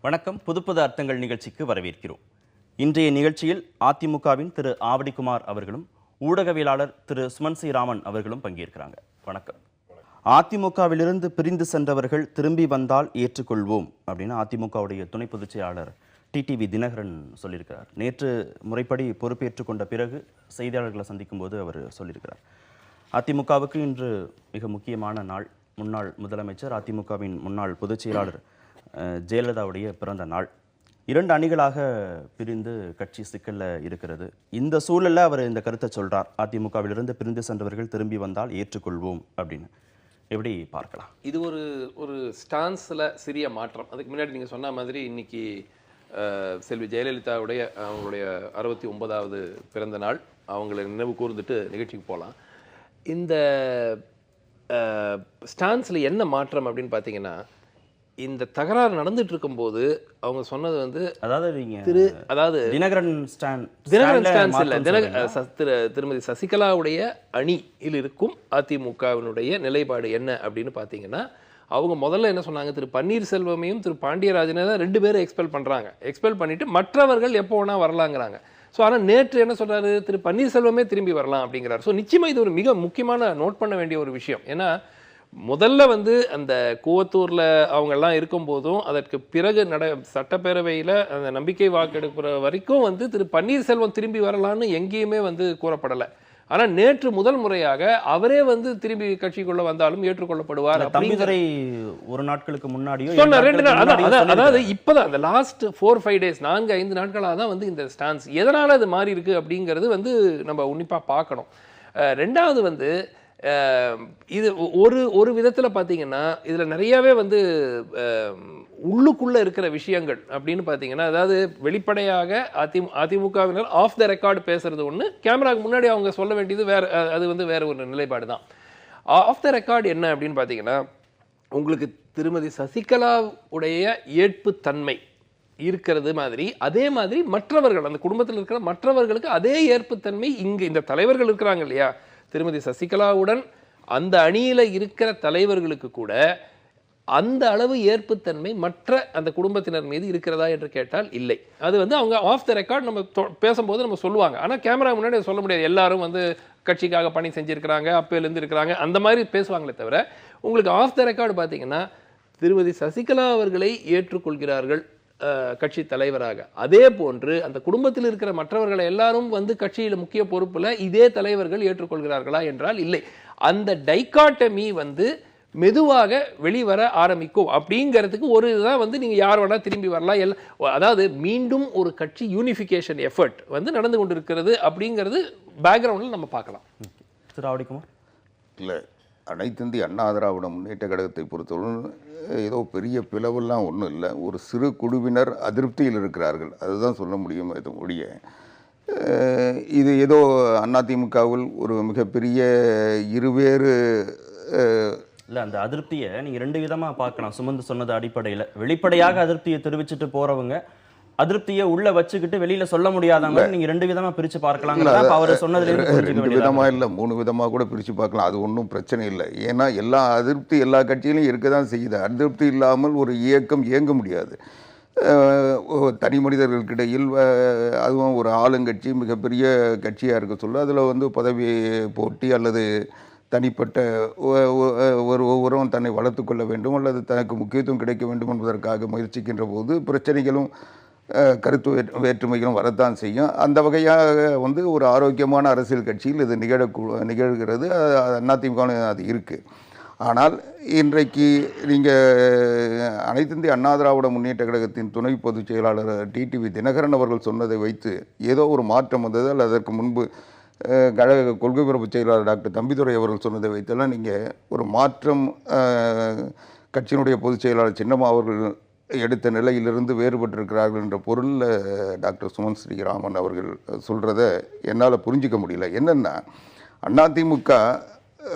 வணக்கம். புதுப்புது அர்த்தங்கள் நிகழ்ச்சிக்கு வரவேற்கிறோம். இன்றைய நிகழ்ச்சியில் அதிமுகவின் திரு ஆவடிக்குமார் அவர்களும் ஊடகவியலாளர் திரு சுமன் சி ராமன் அவர்களும் பங்கேற்கிறாங்க. வணக்கம். அதிமுகவிலிருந்து பிரிந்து சென்றவர்கள் திரும்பி வந்தால் ஏற்றுக்கொள்வோம் அப்படின்னு அதிமுகவுடைய துணை பொதுச் செயலாளர் டிடிவி தினகரன் சொல்லியிருக்கிறார். நேற்று முறைப்படி பொறுப்பேற்றுக் கொண்ட பிறகு செய்தியாளர்களை சந்திக்கும் போது அவர் சொல்லியிருக்கிறார். அதிமுகவுக்கு இன்று மிக முக்கியமான நாள். முன்னாள் முதலமைச்சர் அதிமுகவின் முன்னாள் பொதுச் செயலாளர் ஜெயலலிதாவுடைய பிறந்த நாள். 2 அணிகளாக பிரிந்து கட்சி சிக்கல்ல இருக்கிறது. இந்த சூழல்ல அவர் இந்த கருத்தை சொல்றார். அதிமுகவிலிருந்து பிரிந்து சென்றவர்கள் திரும்பி வந்தால் ஏற்றுக்கொள்வோம் அப்படின்னு. எப்படி பார்க்கலாம்? இது ஒரு ஸ்டான்ஸில் சிறிய மாற்றம். அதுக்கு முன்னாடி நீங்கள் சொன்ன மாதிரி இன்னைக்கு செல்வி ஜெயலலிதாவுடைய அவங்களுடைய 69வது பிறந்த நாள். அவங்களை நினைவு கூர்ந்துட்டு நிகழ்ச்சிக்கு போகலாம். இந்த ஸ்டான்ஸில் என்ன மாற்றம் அப்படின்னு பார்த்தீங்கன்னா, இந்த தகராறு நடந்துட்டு இருக்கும்போது அவங்க சொன்னது அதாவது தினகரன் ஸ்டான்ஸ் இல்லை, திருமதி சசிகலாவுடைய அணியில் இருக்கும் அதிமுகவினுடைய நிலைப்பாடு என்ன அப்படின்னு பார்த்தீங்கன்னா, அவங்க முதல்ல என்ன சொன்னாங்க, திரு பன்னீர்செல்வமையும் திரு பாண்டியராஜனை தான் 2 பேரும் எக்ஸ்பெல் பண்ணுறாங்க. எக்ஸ்பெல் பண்ணிட்டு மற்றவர்கள் எப்போ வேணா வரலாங்கிறாங்க. ஸோ ஆனால் நேற்று என்ன சொல்கிறாரு, திரு பன்னீர்செல்வமே திரும்பி வரலாம் அப்படிங்கிறார். ஸோ நிச்சயமாக இது ஒரு மிக முக்கியமான நோட் பண்ண வேண்டிய ஒரு விஷயம். ஏன்னா முதல்ல அந்த கூவத்தூரில் அவங்கெல்லாம் இருக்கும்போதும் அதற்கு பிறகு சட்டப்பேரவையில் அந்த நம்பிக்கை வாக்கெடுக்கிற வரைக்கும் திரு பன்னீர்செல்வம் திரும்பி வரலான்னு எங்கேயுமே கூறப்படலை. ஆனால் நேற்று முதல் முறையாக அவரே திரும்பி கட்சிக்குள்ள வந்தாலும் ஏற்றுக்கொள்ளப்படுவார். தம்பிதுரை ஒரு நாட்களுக்கு முன்னாடியோ சொன்னார், 2 நாள். அதாவது இப்போதான் அந்த லாஸ்ட் 4-5 டேஸ் 4-5 நாட்களாக தான் இந்த ஸ்டான்ஸ் எதனால் அது மாறி இருக்கு அப்படிங்கிறது நம்ம உன்னிப்பாக பார்க்கணும். ரெண்டாவது இது ஒரு விதத்தில் பார்த்தீங்கன்னா இதில் நிறையாவே உள்ளுக்குள்ளே இருக்கிற விஷயங்கள் அப்படின்னு பார்த்தீங்கன்னா, அதாவது வெளிப்படையாக அதிமுகவினர் ஆஃப் த ரெக்கார்டு பேசுறது ஒன்று, கேமராவுக்கு முன்னாடி அவங்க சொல்ல வேண்டியது வேறு. அது வேறு ஒரு நிலைப்பாடு தான். ஆஃப் த ரெக்கார்டு என்ன அப்படின்னு பார்த்தீங்கன்னா, உங்களுக்கு திருமதி சசிகலாவுடைய ஏற்புத்தன்மை இருக்கிறது மாதிரி, அதே மாதிரி மற்றவர்கள் அந்த குடும்பத்தில் இருக்கிற மற்றவர்களுக்கு அதே ஏற்புத்தன்மை இங்கே இந்த தலைவர்கள் இருக்கிறாங்க இல்லையா, திருமதி சசிகலாவுடன் அந்த அணியில் இருக்கிற தலைவர்களுக்கு கூட அந்த அளவு ஏற்புத்தன்மை மற்ற அந்த குடும்பத்தினர் மீது இருக்கிறதா என்று கேட்டால் இல்லை. அது அவங்க ஆஃப் த ரெக்கார்ட் நம்ம பேசும்போது நம்ம சொல்லுவாங்க. ஆனால் கேமரா முன்னாடி சொல்ல முடியாது. எல்லாரும் கட்சிக்காக பணி செஞ்சுருக்கிறாங்க, அப்பேலேருந்து இருக்கிறாங்க, அந்த மாதிரி பேசுவாங்களே தவிர, உங்களுக்கு ஆஃப் த ரெக்கார்டு பார்த்தீங்கன்னா திருமதி சசிகலா அவர்களை ஏற்றுக்கொள்கிறார்கள் கட்சி தலைவராக. அதே போன்று அந்த குடும்பத்தில் இருக்கிற மற்றவர்களை எல்லாரும் கட்சியில் முக்கிய பொறுப்புல இதே தலைவர்கள் ஏற்றுக்கொள்கிறார்களா என்றால் இல்லை. அந்த டைகாட்டமி மெதுவாக வெளிவர ஆரம்பிக்கும். அப்படிங்கிறதுக்கு ஒரு இதுதான் நீங்க யார் வேணா திரும்பி வரலாம். அதாவது மீண்டும் ஒரு கட்சி யூனிஃபிகேஷன் எஃபர்ட் நடந்து கொண்டிருக்கிறது அப்படிங்கிறது பேக்ரவுண்டில் நம்ம பார்க்கலாம். திரு ஆவடிக்குமார், இல்லை, அனைத்து இந்திய அண்ணா திராவிட முன்னேற்ற கழகத்தை பொறுத்தவரை ஏதோ பெரிய பிளவெல்லாம் ஒன்றும் இல்லை. ஒரு சிறு குழுவினர் அதிருப்தியில் இருக்கிறார்கள், அதுதான் சொல்ல முடியும். இது முடிய இது ஏதோ அதிமுகவில் ஒரு மிகப்பெரிய இருவேறு இல்லை, அந்த அதிருப்தியை நீங்கள் 2 விதமாக பார்க்கலாம். சுமந்து சொன்னது அடிப்படையில் வெளிப்படையாக அதிருப்தியை தெரிவிச்சுட்டு போகிறவங்க, அதிருப்தியை உள்ள வச்சுக்கிட்டு வெளியில சொல்ல முடியாதவங்க, நீங்க 2 விதமா பிரிச்சு பார்க்கலாம். அவர் சொன்னதுல 2 விதமா இல்லை, 3 விதமா கூட பிரிச்சு பார்க்கலாம். அது ஒன்றும் பிரச்சனை இல்லை. ஏன்னா எல்லா அதிருப்தி எல்லா கட்சியிலும் இருக்க தான் செய்யுது. அதிருப்தி இல்லாமல் ஒரு இயக்கம் இயங்க முடியாது. தனி மனிதர்களுக்கிடையில் அதுவும் ஒரு ஆளுங்கட்சி மிகப்பெரிய கட்சியாக இருக்க சொல்ல அதில் பதவி போட்டி அல்லது தனிப்பட்ட ஒருவரும் தன்னை வளர்த்து கொள்ள வேண்டும் அல்லது தனக்கு முக்கியத்துவம் கிடைக்க வேண்டும் என்பதற்காக முயற்சிக்கின்ற போது பிரச்சனைகளும் கருத்து வேற்றுமைகளும் வரத்தான் செய்யும். அந்த வகையாக ஒரு ஆரோக்கியமான அரசியல் கட்சியில் இது நிகழ்கிறது. அதிமுக அது இருக்குது. ஆனால் இன்றைக்கு நீங்கள் அனைத்து இந்திய அண்ணா திராவிட முன்னேற்ற கழகத்தின் துணை பொதுச் செயலாளர் டிடிவி தினகரன் அவர்கள் சொன்னதை வைத்து ஏதோ ஒரு மாற்றம் வந்தது அல்லது அதற்கு முன்பு கழக கொள்கை பரப்பு செயலாளர் டாக்டர் தம்பிதுரை அவர்கள் சொன்னதை வைத்தெல்லாம் நீங்கள் ஒரு மாற்றம் கட்சியினுடைய பொதுச் செயலாளர் சின்னம்மா அவர்கள் எடுத்த நிலையிலிருந்து வேறுபட்டிருக்கிறார்கள் என்ற பொருளில் டாக்டர் சுமன் ஸ்ரீராமன் அவர்கள் சொல்கிறத என்னால் புரிஞ்சிக்க முடியல. என்னென்னா, அதிமுக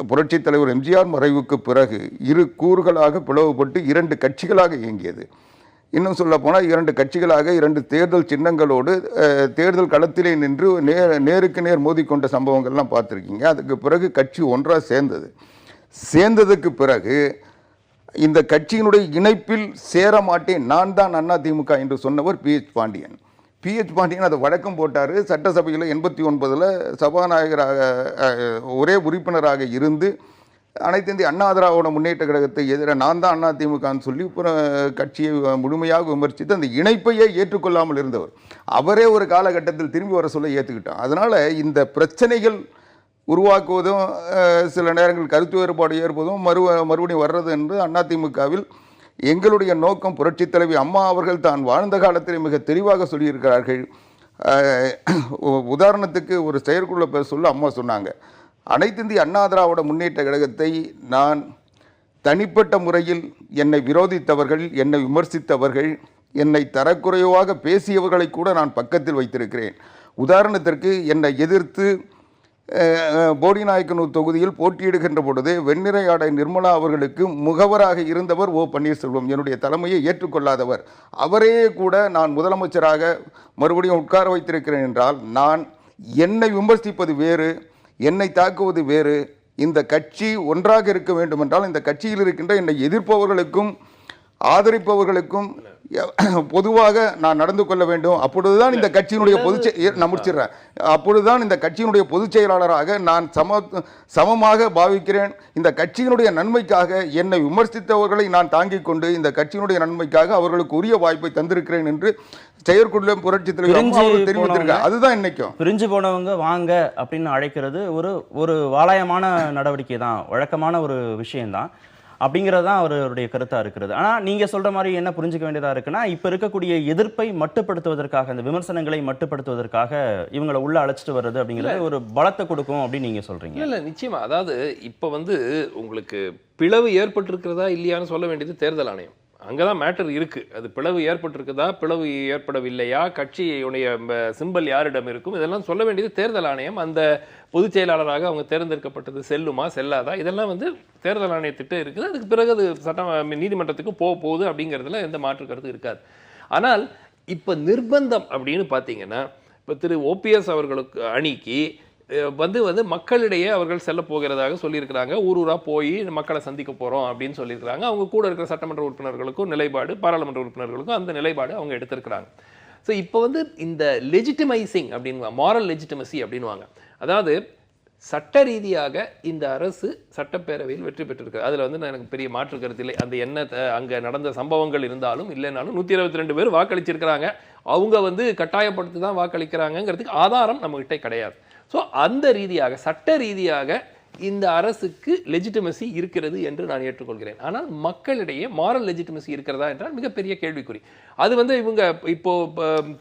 புரட்சித் தலைவர் எம்ஜிஆர் மறைவுக்கு பிறகு 2 கூறுகளாக பிளவுபட்டு 2 கட்சிகளாக இயங்கியது. இன்னும் சொல்ல போனால் 2 கட்சிகளாக 2 தேர்தல் சின்னங்களோடு தேர்தல் களத்திலே நின்று நேருக்கு நேர் மோதிக்கொண்ட சம்பவங்கள்லாம் பார்த்துருக்கீங்க. அதுக்கு பிறகு கட்சி ஒன்றாக சேர்ந்ததுக்கு பிறகு இந்த கட்சியினுடைய இணைப்பில் சேர மாட்டேன், நான் தான் அதிமுக என்று சொன்னவர் PH பாண்டியன். PH பாண்டியன் அதை வழக்கம் போட்டார். சட்டசபையில் 89 சபாநாயகராக ஒரே உறுப்பினராக இருந்து அனைத்து இந்திய அண்ணா திராவிட முன்னேற்ற கழகத்தை எதிராக நான் தான் அதிமுகன்னு சொல்லி கட்சியை முழுமையாக விமர்சித்து அந்த இணைப்பையே ஏற்றுக்கொள்ளாமல் இருந்தவர். அவரே ஒரு காலகட்டத்தில் திரும்பி வர சொல்ல ஏற்றுக்கிட்டான். அதனால் இந்த பிரச்சனைகள் உருவாக்குவதும் சில நேரங்கள் கருத்து வேறுபாடு ஏற்பதும் மறுபடியும் வர்றது என்று அதிமுகவில் எங்களுடைய நோக்கம் புரட்சித் தலைவி அம்மா அவர்கள் தான் வாழ்ந்த காலத்தில் மிக தெளிவாக சொல்லியிருக்கிறார்கள். உதாரணத்துக்கு ஒரு செயற்குழு சொல்ல அம்மா சொன்னாங்க, அனைத்து இந்திய அண்ணா திராவிட முன்னேற்ற கழகத்தை நான் தனிப்பட்ட முறையில் என்னை விரோதித்தவர்கள், என்னை விமர்சித்தவர்கள், என்னை தரக்குறைவாக பேசியவர்களை கூட நான் பக்கத்தில் வைத்திருக்கிறேன். உதாரணத்திற்கு என்னை எதிர்த்து போடிநாயக்கனூர் தொகுதியில் போட்டியிடுகின்ற பொழுது வெண்ணிறை ஆடை நிர்மலா அவர்களுக்கு முகவராக இருந்தவர் O பன்னீர்செல்வம், என்னுடைய தலைமையை ஏற்றுக்கொள்ளாதவர். அவரே கூட நான் முதலமைச்சராக மறுபடியும் உட்கார வைத்திருக்கிறேன் என்றால் நான் என்னை விமர்சிப்பது வேறு, என்னை தாக்குவது வேறு. இந்த கட்சி ஒன்றாக இருக்க வேண்டும் என்றால் இந்த கட்சியில் இருக்கின்ற என்னை எதிர்ப்பவர்களுக்கும் ஆதரிப்பவர்களுக்கும் பொதுவாக நான் நடந்து கொள்ள வேண்டும். அப்பொழுதுதான் இந்த கட்சியினுடைய அப்பொழுதுதான் இந்த கட்சியினுடைய பொதுச் செயலாளராக நான் சமமாக பாவிக்கிறேன். இந்த கட்சியினுடைய நன்மைக்காக என்னை விமர்சித்தவர்களை நான் தாங்கிக் கொண்டு இந்த கட்சியினுடைய நன்மைக்காக அவர்களுக்கு உரிய வாய்ப்பை தந்திருக்கிறேன் என்று செயற்குழு புரட்சி தலைவர் தெரிவித்திருக்காங்க. அதுதான் இன்னைக்கும் பிரிஞ்சு போனவங்க வாங்க அப்படின்னு அழைக்கிறது ஒரு வாலாயமான நடவடிக்கை தான், வழக்கமான ஒரு விஷயம்தான் அப்படிங்கிறது தான் அவருடைய கருத்தாக இருக்கிறது. ஆனால் நீங்கள் சொல்கிற மாதிரி என்ன புரிஞ்சுக்க வேண்டியதாக இருக்குன்னா, இப்போ இருக்கக்கூடிய எதிர்ப்பை மட்டுப்படுத்துவதற்காக, அந்த விமர்சனங்களை மட்டுப்படுத்துவதற்காக இவங்களை உள்ள அழைச்சிட்டு வர்றது அப்படிங்கிறது ஒரு பலத்தை கொடுக்கும் அப்படின்னு நீங்கள் சொல்கிறீங்க. இல்லை நிச்சயமா. அதாவது இப்போ உங்களுக்கு பிளவு ஏற்பட்டிருக்கிறதா இல்லையான்னு சொல்ல வேண்டியது தேர்தல் ஆணையம். அங்கே தான் மேட்டர் இருக்குது. அது பிளவு ஏற்பட்டிருக்குதா, பிளவு ஏற்படவில்லையா, கட்சியுடைய சிம்பல் யாரிடம் இருக்கும், இதெல்லாம் சொல்ல வேண்டியது தேர்தல் ஆணையம். அந்த பொதுச் செயலாளராக அவங்க தேர்ந்தெடுக்கப்பட்டது செல்லுமா செல்லாதா, இதெல்லாம் தேர்தல் ஆணையத்திட்ட இருக்குது. அதுக்கு பிறகு அது நீதிமன்றத்துக்கு போகுது அப்படிங்கிறதுல எந்த மாற்று கருத்து இருக்காது. ஆனால் இப்போ நிர்பந்தம் அப்படின்னு பார்த்தீங்கன்னா, இப்போ திரு OPS அவர்களுக்கு அணிக்கு மக்களிடையே அவர்கள் செல்ல போகிறதாக சொல்லியிருக்கிறாங்க. ஊராக போய் மக்களை சந்திக்க போகிறோம் அப்படின்னு சொல்லியிருக்கிறாங்க. அவங்க கூட இருக்கிற சட்டமன்ற உறுப்பினர்களுக்கும் நிலைப்பாடு, பாராளுமன்ற உறுப்பினர்களுக்கும் அந்த நிலைப்பாடு அவங்க எடுத்திருக்கிறாங்க. ஸோ இப்போ இந்த லெஜிட்டிமைசிங் அப்படின்னு, மாரல் லெஜிட்டிமசி அப்படின்வாங்க. அதாவது சட்ட ரீதியாக இந்த அரசு சட்டப்பேரவையில் வெற்றி பெற்றிருக்கு. அதில் எனக்கு பெரிய மாற்று கருத்து இல்லை. அந்த அங்கே நடந்த சம்பவங்கள் இருந்தாலும் இல்லைனாலும் 122 பேர் வாக்களிச்சிருக்கிறாங்க. அவங்க கட்டாயப்படுத்தி தான் வாக்களிக்கிறாங்கிறதுக்கு ஆதாரம் நம்மகிட்ட கிடையாது. ஸோ அந்த ரீதியாக சட்ட ரீதியாக இந்த அரசுக்கு லெஜிட்டிமசி இருக்கிறது என்று நான் ஏற்றுக்கொள்கிறேன். ஆனால் மக்களிடையே மாரல் லெஜிட்டிமசி இருக்கிறதா என்றால் மிகப்பெரிய கேள்விக்குறி. அது இவங்க இப்போ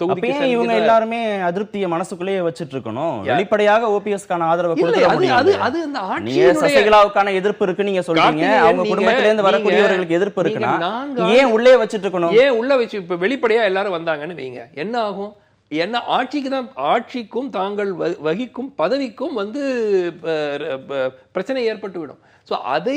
தொகுதிக்கு இவங்க எல்லாருமே அதிருப்தியை மனசுக்குள்ளேயே வச்சிட்டு இருக்கணும். வெளிப்படையாக ஓபிஎஸ்கான ஆதரவை கொடுக்க முடியாது. அது அந்த சசிகலாவுக்கான எதிர்ப்பு இருக்கு நீங்க சொல்றீங்க. அவங்க குடும்பத்தில இருந்து வரக்கூடியவர்களுக்கு எதிர்ப்பு இருக்குன்னா ஏன் உள்ளே வச்சிட்டு இருக்கணும்? ஏன் உள்ள வச்சு இப்ப வெளிப்படையா எல்லாரும் வந்தாங்கன்னு வைங்க, என்ன ஆகும்? என்ன ஆட்சிக்கும் தாங்கள் வகிக்கும் பதவிக்கும் பிரச்சனை ஏற்பட்டுவிடும். ஸோ அதை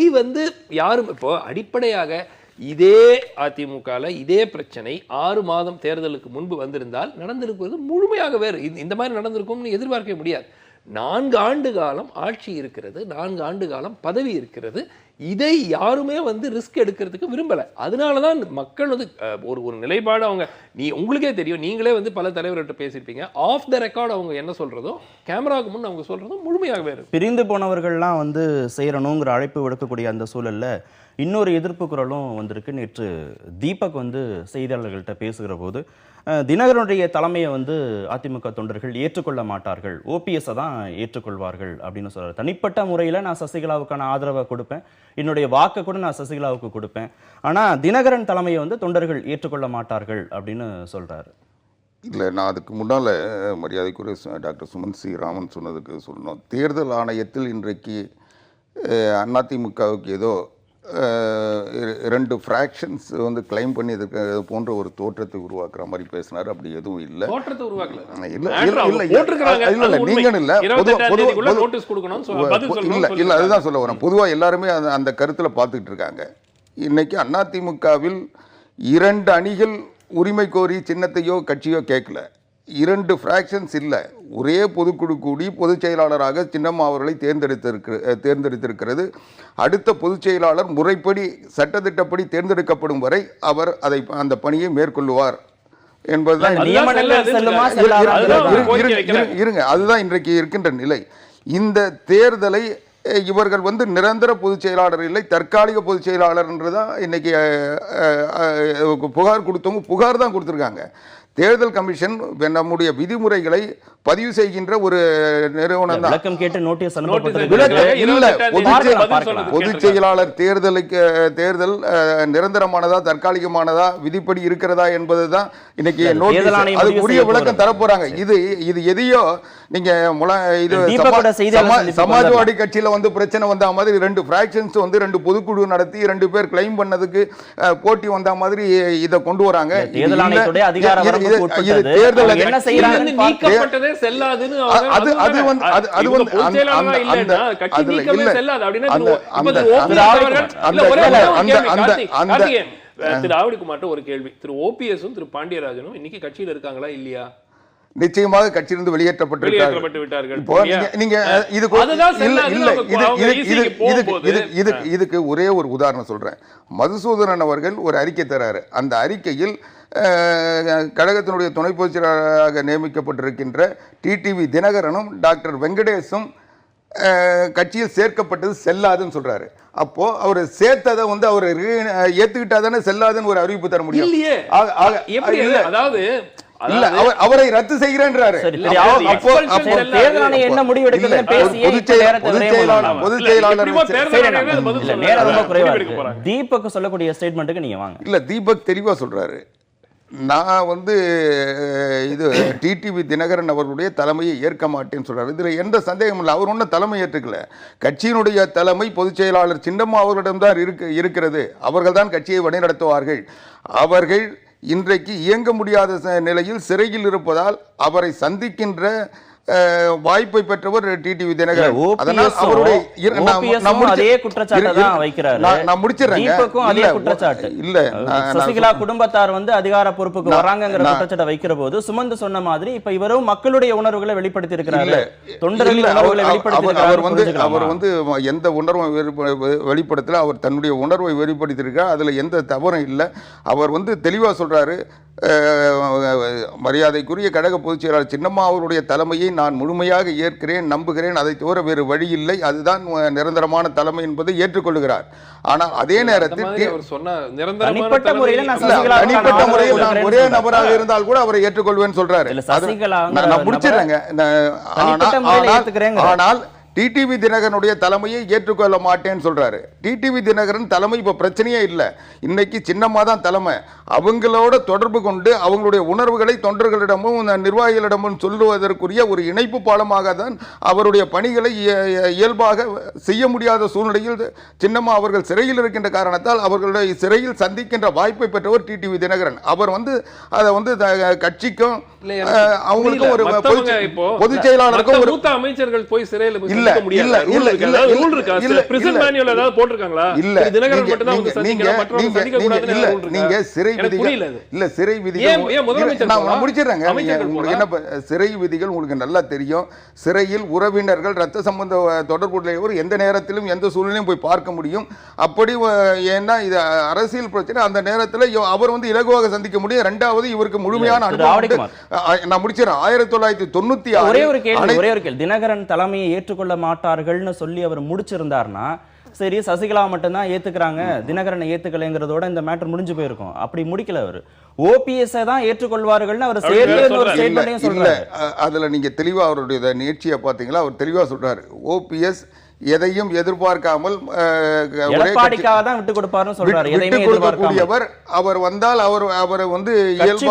யாரும் இப்போ அடிப்படையாக இதே அதிமுகவில் இதே பிரச்சனை 6 மாதம் தேர்தலுக்கு முன்பு வந்திருந்தால் நடந்திருப்பது முழுமையாக வேறு. இந்த மாதிரி நடந்திருக்கும்னு எதிர்பார்க்க முடியாது. 4 ஆண்டு காலம் ஆட்சி இருக்கிறது, 4 ஆண்டு காலம் பதவி இருக்கிறது. இதை யாருமே ரிஸ்க் எடுக்கிறதுக்கு விரும்பலை. அதனால தான் மக்கள் ஒரு நிலைப்பாடு அவங்க உங்களுக்கே தெரியும். நீங்களே பல தலைவர்கிட்ட பேசியிருப்பீங்க. ஆஃப் த ரெக்கார்டு அவங்க என்ன சொல்கிறதோ கேமராவுக்கு முன் அவங்க சொல்கிறதும் முழுமையாக வேறு. பிரிந்து போனவர்கள்லாம் செய்யணுங்கிற அழைப்பு விடுக்கக்கூடிய அந்த சூழலில் இன்னொரு எதிர்ப்பு குரலும் வந்திருக்கு. நேற்று தீபக் செய்தியாளர்கள்ட்ட பேசுகிற போது தினகரனுடைய தலைமையை அதிமுக தொண்டர்கள் ஏற்றுக்கொள்ள மாட்டார்கள், ஓபிஎஸ்ஸை தான் ஏற்றுக்கொள்வார்கள் அப்படின்னு சொல்கிறார். தனிப்பட்ட முறையில் நான் சசிகலாவுக்கான ஆதரவை கொடுப்பேன், என்னுடைய வாக்கை கூட நான் சசிகலாவுக்கு கொடுப்பேன், ஆனால் தினகரன் தலைமையை தொண்டர்கள் ஏற்றுக்கொள்ள மாட்டார்கள் அப்படின்னு சொல்கிறாரு. இல்லை, நான் அதுக்கு முன்னால் மரியாதைக்குரிய டாக்டர் சுமன் சி ராமன் சொன்னதுக்கு சொல்லணும். தேர்தல் ஆணையத்தில் இன்றைக்கு அதிமுகவுக்கு ஏதோ 2 ஃப்ராக்ஷன்ஸ் கிளைம் பண்ணி இதுக்கு போன்ற ஒரு தோற்றத்தை உருவாக்குற மாதிரி பேசினார். அப்படி எதுவும் இல்லை. இல்லை அதுதான் சொல்ல வரேன். பொதுவாக எல்லாருமே அந்த கருத்தில் பார்த்துக்கிட்டு இருக்காங்க. இன்னைக்கு அதிமுகவில் 2 அணிகள் உரிமை கோரி சின்னத்தையோ கட்சியோ கேட்கல. 2 ஃப்ராக்ஷன்ஸ் இல்லை, ஒரே பொதுக்குழு கூடி பொதுச் செயலாளராக சின்னம்மா அவர்களை தேர்ந்தெடுத்திருக்கிறது. அடுத்த பொதுச் செயலாளர் முறைப்படி சட்டத்திட்டப்படி தேர்ந்தெடுக்கப்படும் வரை அவர் அந்த பணியை மேற்கொள்ளுவார் என்பதுதான். இருங்க, அதுதான் இன்றைக்கு இருக்கின்ற நிலை. இந்த தேர்தலை இவர்கள் நிரந்தர பொதுச் செயலாளர் இல்லை, தற்காலிக பொதுச் செயலாளர் என்றுதான் இன்னைக்கு புகார் கொடுத்தவங்க புகார் தான் கொடுத்துருக்காங்க. தேர்தல் கமிஷன் நம்முடைய விதிமுறைகளை பதிவு செய்கின்ற ஒரு நிறுவனம் தான். பொதுச் செயலாளர் தேர்தல் நிரந்தரமானதா தற்காலிகமானதா விதிப்படி இருக்கிறதா என்பதுதான் இன்னைக்கு நோட்டீஸ். அது உரிய விளக்கம் தரப்போறாங்க. இது எதையோ நீங்க சமாஜ்வாடி கட்சியில பிரச்சனை வந்த மாதிரி 2 பிராக்ஷன்ஸ் 2 பொதுக்குழு நடத்தி 2 பேர் கிளைம் பண்ணதுக்கு போட்டி வந்த மாதிரி இதை கொண்டு வராங்க. திரு ஆவடிக்குமார்ட்ட ஒரு கேள்வி. திரு ஓபிஎஸும் திரு பாண்டியராஜனும் இன்னைக்கு கட்சியில் இருக்காங்களா இல்லையா? நிச்சயமாக கட்சியிலிருந்து வெளியேற்றப்பட்டு இதுக்கு ஒரே ஒரு உதாரணம் சொல்றேன். மதுசூதனன் அவர்கள் ஒரு அறிக்கை தராரு. அந்த அறிக்கையில் கழகத்தினுடைய துணை பொதுச் செயலாளராக நியமிக்கப்பட்டிருக்கின்ற டிடிவி தினகரனும் டாக்டர் வெங்கடேஷும் கட்சியில் சேர்க்கப்பட்டது செல்லாதுன்னு சொல்றாரு. அப்போ அவர் சேர்த்ததை அவர் ஏத்துக்கிட்டாதானே செல்லாதுன்னு ஒரு அறிவிப்பு தர முடியும். அதாவது இல்ல, அவரை ரத்து செய்கிறேன்றாரு. தீபக் சொல்லக்கூடிய ஸ்டேட்மெண்ட்டுக்கு நீங்க வாங்க. இல்ல, தீபக் தெளிவா சொல்றாரு. நான் இது டிடிவி தினகரன் அவர்களுடைய தலைமையை ஏற்க மாட்டேன்னு சொல்றாரு. இதுல எந்த சந்தேகமும் இல்லை. அவர் ஒன்றும் தலைமை ஏற்றுக்கல. கட்சியினுடைய தலைமை பொதுச் செயலாளர் சின்னம்மா அவர்களிடம்தான் இருக்கிறது. அவர்கள் தான் கட்சியை வழிநடத்துவார்கள். அவர்கள் இன்றைக்கு இயங்க முடியாத நிலையில் சிறையில் இருப்பதால் அவரை சந்திக்கின்ற வாய்ப்பை பெற்றவர் டிடிவி தினகரன். அதனால் அவருடைய சசிகலா குடும்பத்தார் அதிகார பொறுப்புக்கு வராங்கங்கிற குற்றச்சாட்டை வைக்கிற போது சுமந்து சொன்ன மாதிரி இப்ப இவரும் மக்களுடைய உணர்வுகளை வெளிப்படுத்தி இருக்கிறாரு. தொண்டர்கள் உணர்வுகளை வெளிப்படுத்தி அவர் எந்த உணர்வும் வெளிப்படுத்தல. அவர் தன்னுடைய உணர்வை வெளிப்படுத்தியிருக்கார். அதுல எந்த தவறும் இல்லை. அவர் தெளிவா சொல்றாரு. மரியாதைக்குரிய கழக பொதுச் செயலாளர் சின்னம்மா அவருடைய தலைமையை நான் முழுமையாக ஏற்கிறேன், நம்புகிறேன். அதை தவிர வேறு வழி இல்லை. அதுதான் நிரந்தரமான தலைமை என்பதை ஏற்றுக்கொள்கிறார். ஆனால் அதே நேரத்தில் தனிப்பட்ட முறையில் நான் ஒரே நபராக இருந்தால் கூட அவரை ஏற்றுக்கொள்வேன்னு சொல்றாரு. நான் முடிச்சிடுறேங்க. ஆனால் டிடிவி தினகரனுடைய தலைமையை ஏற்றுக்கொள்ள மாட்டேன்னு சொல்றாரு. டிடிவி தினகரன் தலைமை இப்ப பிரச்சனையே இல்லை. இன்னைக்கு சின்னம்மா தான் தலைமை. அவங்களோட தொடர்பு கொண்டு அவங்களுடைய உணர்வுகளை தொண்டர்களிடமும் நிர்வாகிகளிடமும் சொல்லுவதற்குரிய ஒரு இணைப்பு பாலமாக தான் அவருடைய பணிகளை இயல்பாக செய்ய முடியாத சூழ்நிலையில் சின்னம்மா அவர்கள் சிறையில் இருக்கின்ற காரணத்தால் அவர்களுடைய சிறையில் சந்திக்கின்ற வாய்ப்பை பெற்றவர் டிடிவி தினகரன். அவர் அதை கட்சிக்கும் அவங்களுக்கும் ஒரு பொதுச் செயலாளருக்கும் அமைச்சர்கள் போய் சிறையில் சிறை விதிகள் உங்களுக்கு நல்லா தெரியும். சிறையில் உறவினர்கள் ரத்த சம்பந்த தொடர்புடையவர் எந்த நேரத்திலும் எந்த சூழ்நிலையும் போய் பார்க்க முடியும். அப்படி ஏன்னா இது அரசியல் பிரச்சனை. அந்த நேரத்தில் அவர் இலகுவாக சந்திக்க முடியும். இரண்டாவது இவருக்கு முழுமையான அனுபவம். நான் முடிச்சிடறேன். 1996 தினகரன் தலைமையை ஏற்றுக்கொள்ள மாட்டார்கள்னு சொல்லி அவர் முடிச்சிருந்தார்னா சரி, சசிகலா மட்டும்தான் ஏத்துக்கிறாங்க, தினகரனை ஏத்துக்கலைங்கிறதோட இந்த மேட்டர் முடிஞ்சு போயிருக்கும். அப்படி முடிக்கல. அவர் ஓபிஎஸ் தான் ஏற்றுக்கொள்வார்கள் அவர் ஸ்டேட்மெண்ட்டையும் சொல்றாரு. அதுல நீங்க தெளிவா அவருடைய நீட்சியை பாத்தீங்களா? அவர் தெளிவா சொல்றாரு. ஓபிஎஸ் எதையும் எதிர்பார்க்காமல் அவர் வந்தால் அவர்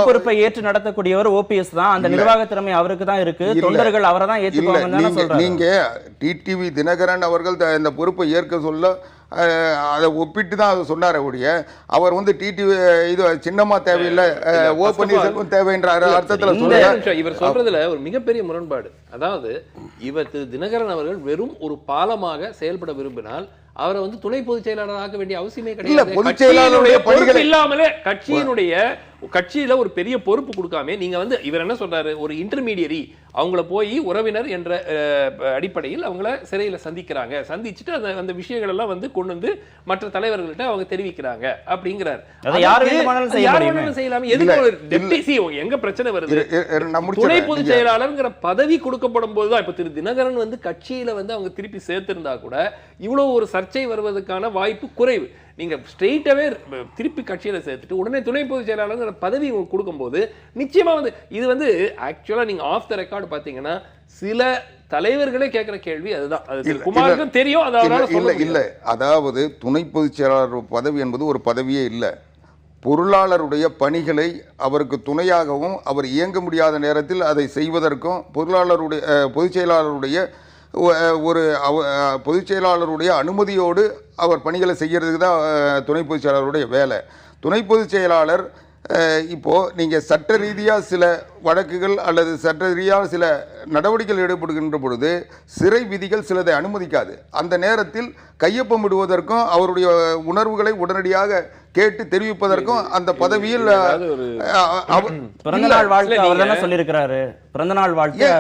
பொறுப்பை ஏற்று நடத்தக்கூடியவர் ஓபிஎஸ் தான். அந்த நிர்வாக திறமை அவருக்கு தான் இருக்கு. தொண்டர்கள் அவரை தான் ஏற்றுக்கொள்வாங்க. நீங்க டிடிவி தினகரன் அவர்கள் இந்த பொறுப்பை ஏற்க சொல்ல அதை ஒப்பிட்டு தான் அவர் சொன்னார். அவர் டிடிவி இது சின்னம்மா தேவையில்லை, ஓ பன்னீர்செல்வம் தேவைன்ற அர்த்தத்தில் சொல்றாரு. இவர் சொல்றதுல ஒரு மிகப்பெரிய முரண்பாடு. அதாவது இவர் திரு தினகரன் அவர்கள் வெறும் ஒரு பாலமாக செயல்பட விரும்பினால் அவரை துணை பொதுச் செயலாளர் ஆக்க வேண்டிய அவசியமே கிடையாது. பொதுச் செயலாளருடைய பணிகள் இல்லாமலே கட்சியினுடைய கட்சியில ஒரு பெரிய பொறுப்பு கொடுக்காம நீங்க வந்து இவர் என்ன சொல்றாரு, ஒரு இன்டர்மீடியரி அவங்கள போய் உறவினர் என்ற அடிப்படையில் அவங்கள சிறையில் சந்திக்கிறாங்க, சந்திச்சுட்டு அந்த விஷயங்கள் எல்லாம் வந்து கொண்டு வந்து மற்ற தலைவர்கள்ட்ட அவங்க தெரிவிக்கிறாங்க அப்படிங்கிறார். செய்யலாம். எங்க பிரச்சனை வருது, துணை பொதுச் செயலாளர்ங்கிற பதவி கொடுக்கப்படும் போதுதான். இப்ப திரு தினகரன் வந்து கட்சியில வந்து அவங்க திருப்பி சேர்த்திருந்தா கூட இவ்வளவு ஒரு சர்ச்சை வருவதற்கான வாய்ப்பு குறைவு. நீங்க ஸ்ட்ரெயிட்டாவே திருப்பி கட்சியில சேர்த்துட்டு உடனே துணை பொதுச் செயலாளர் பதவி கொடுக்கும்போது நிச்சயமா வந்து இது வந்து ஆக்சுவலா நீங்க ஆஃப் த ரெக்கார்டு பாத்தீங்கன்னா சில தலைவர்களே கேட்கிற கேள்வி அதுதான். அது குமாருக்கும் தெரியும். இல்ல அதாவது துணை பொதுச் செயலாளர் பதவி என்பது ஒரு பதவியே இல்லை. பொருளாளருடைய பணிகளை அவருக்கு துணையாகவும் அவர் இயங்க முடியாத நேரத்தில் அதை செய்வதற்கும் பொருளாளருடைய பொதுச் செயலாளருடைய ஒரு பொதுச் செயலாளருடைய அனுமதியோடு அவர் பணிகளை செய்கிறதுக்கு தான் துணை பொதுச் செயலாளருடைய வேலை. துணை பொதுச் செயலாளர் இப்போது நீங்கள் சட்ட ரீதியாக சில வழக்குகள் அல்லது சட்ட ரீதியாக சில நடவடிக்கைகள் ஈடுபடுகின்ற பொழுது சிறை விதிகள் சிலதை அனுமதிக்காது. அந்த நேரத்தில் கையொப்பமிடுவதற்கும் அவருடைய உணர்வுகளை உடனடியாக கேட்டு தெரிவிப்பதற்கும் அந்த பதவியில் பிறந்தநாள் வாழ்த்து அவர் தானே சொல்லியிருக்கிறாரு. பிறந்தநாள் வாழ்த்து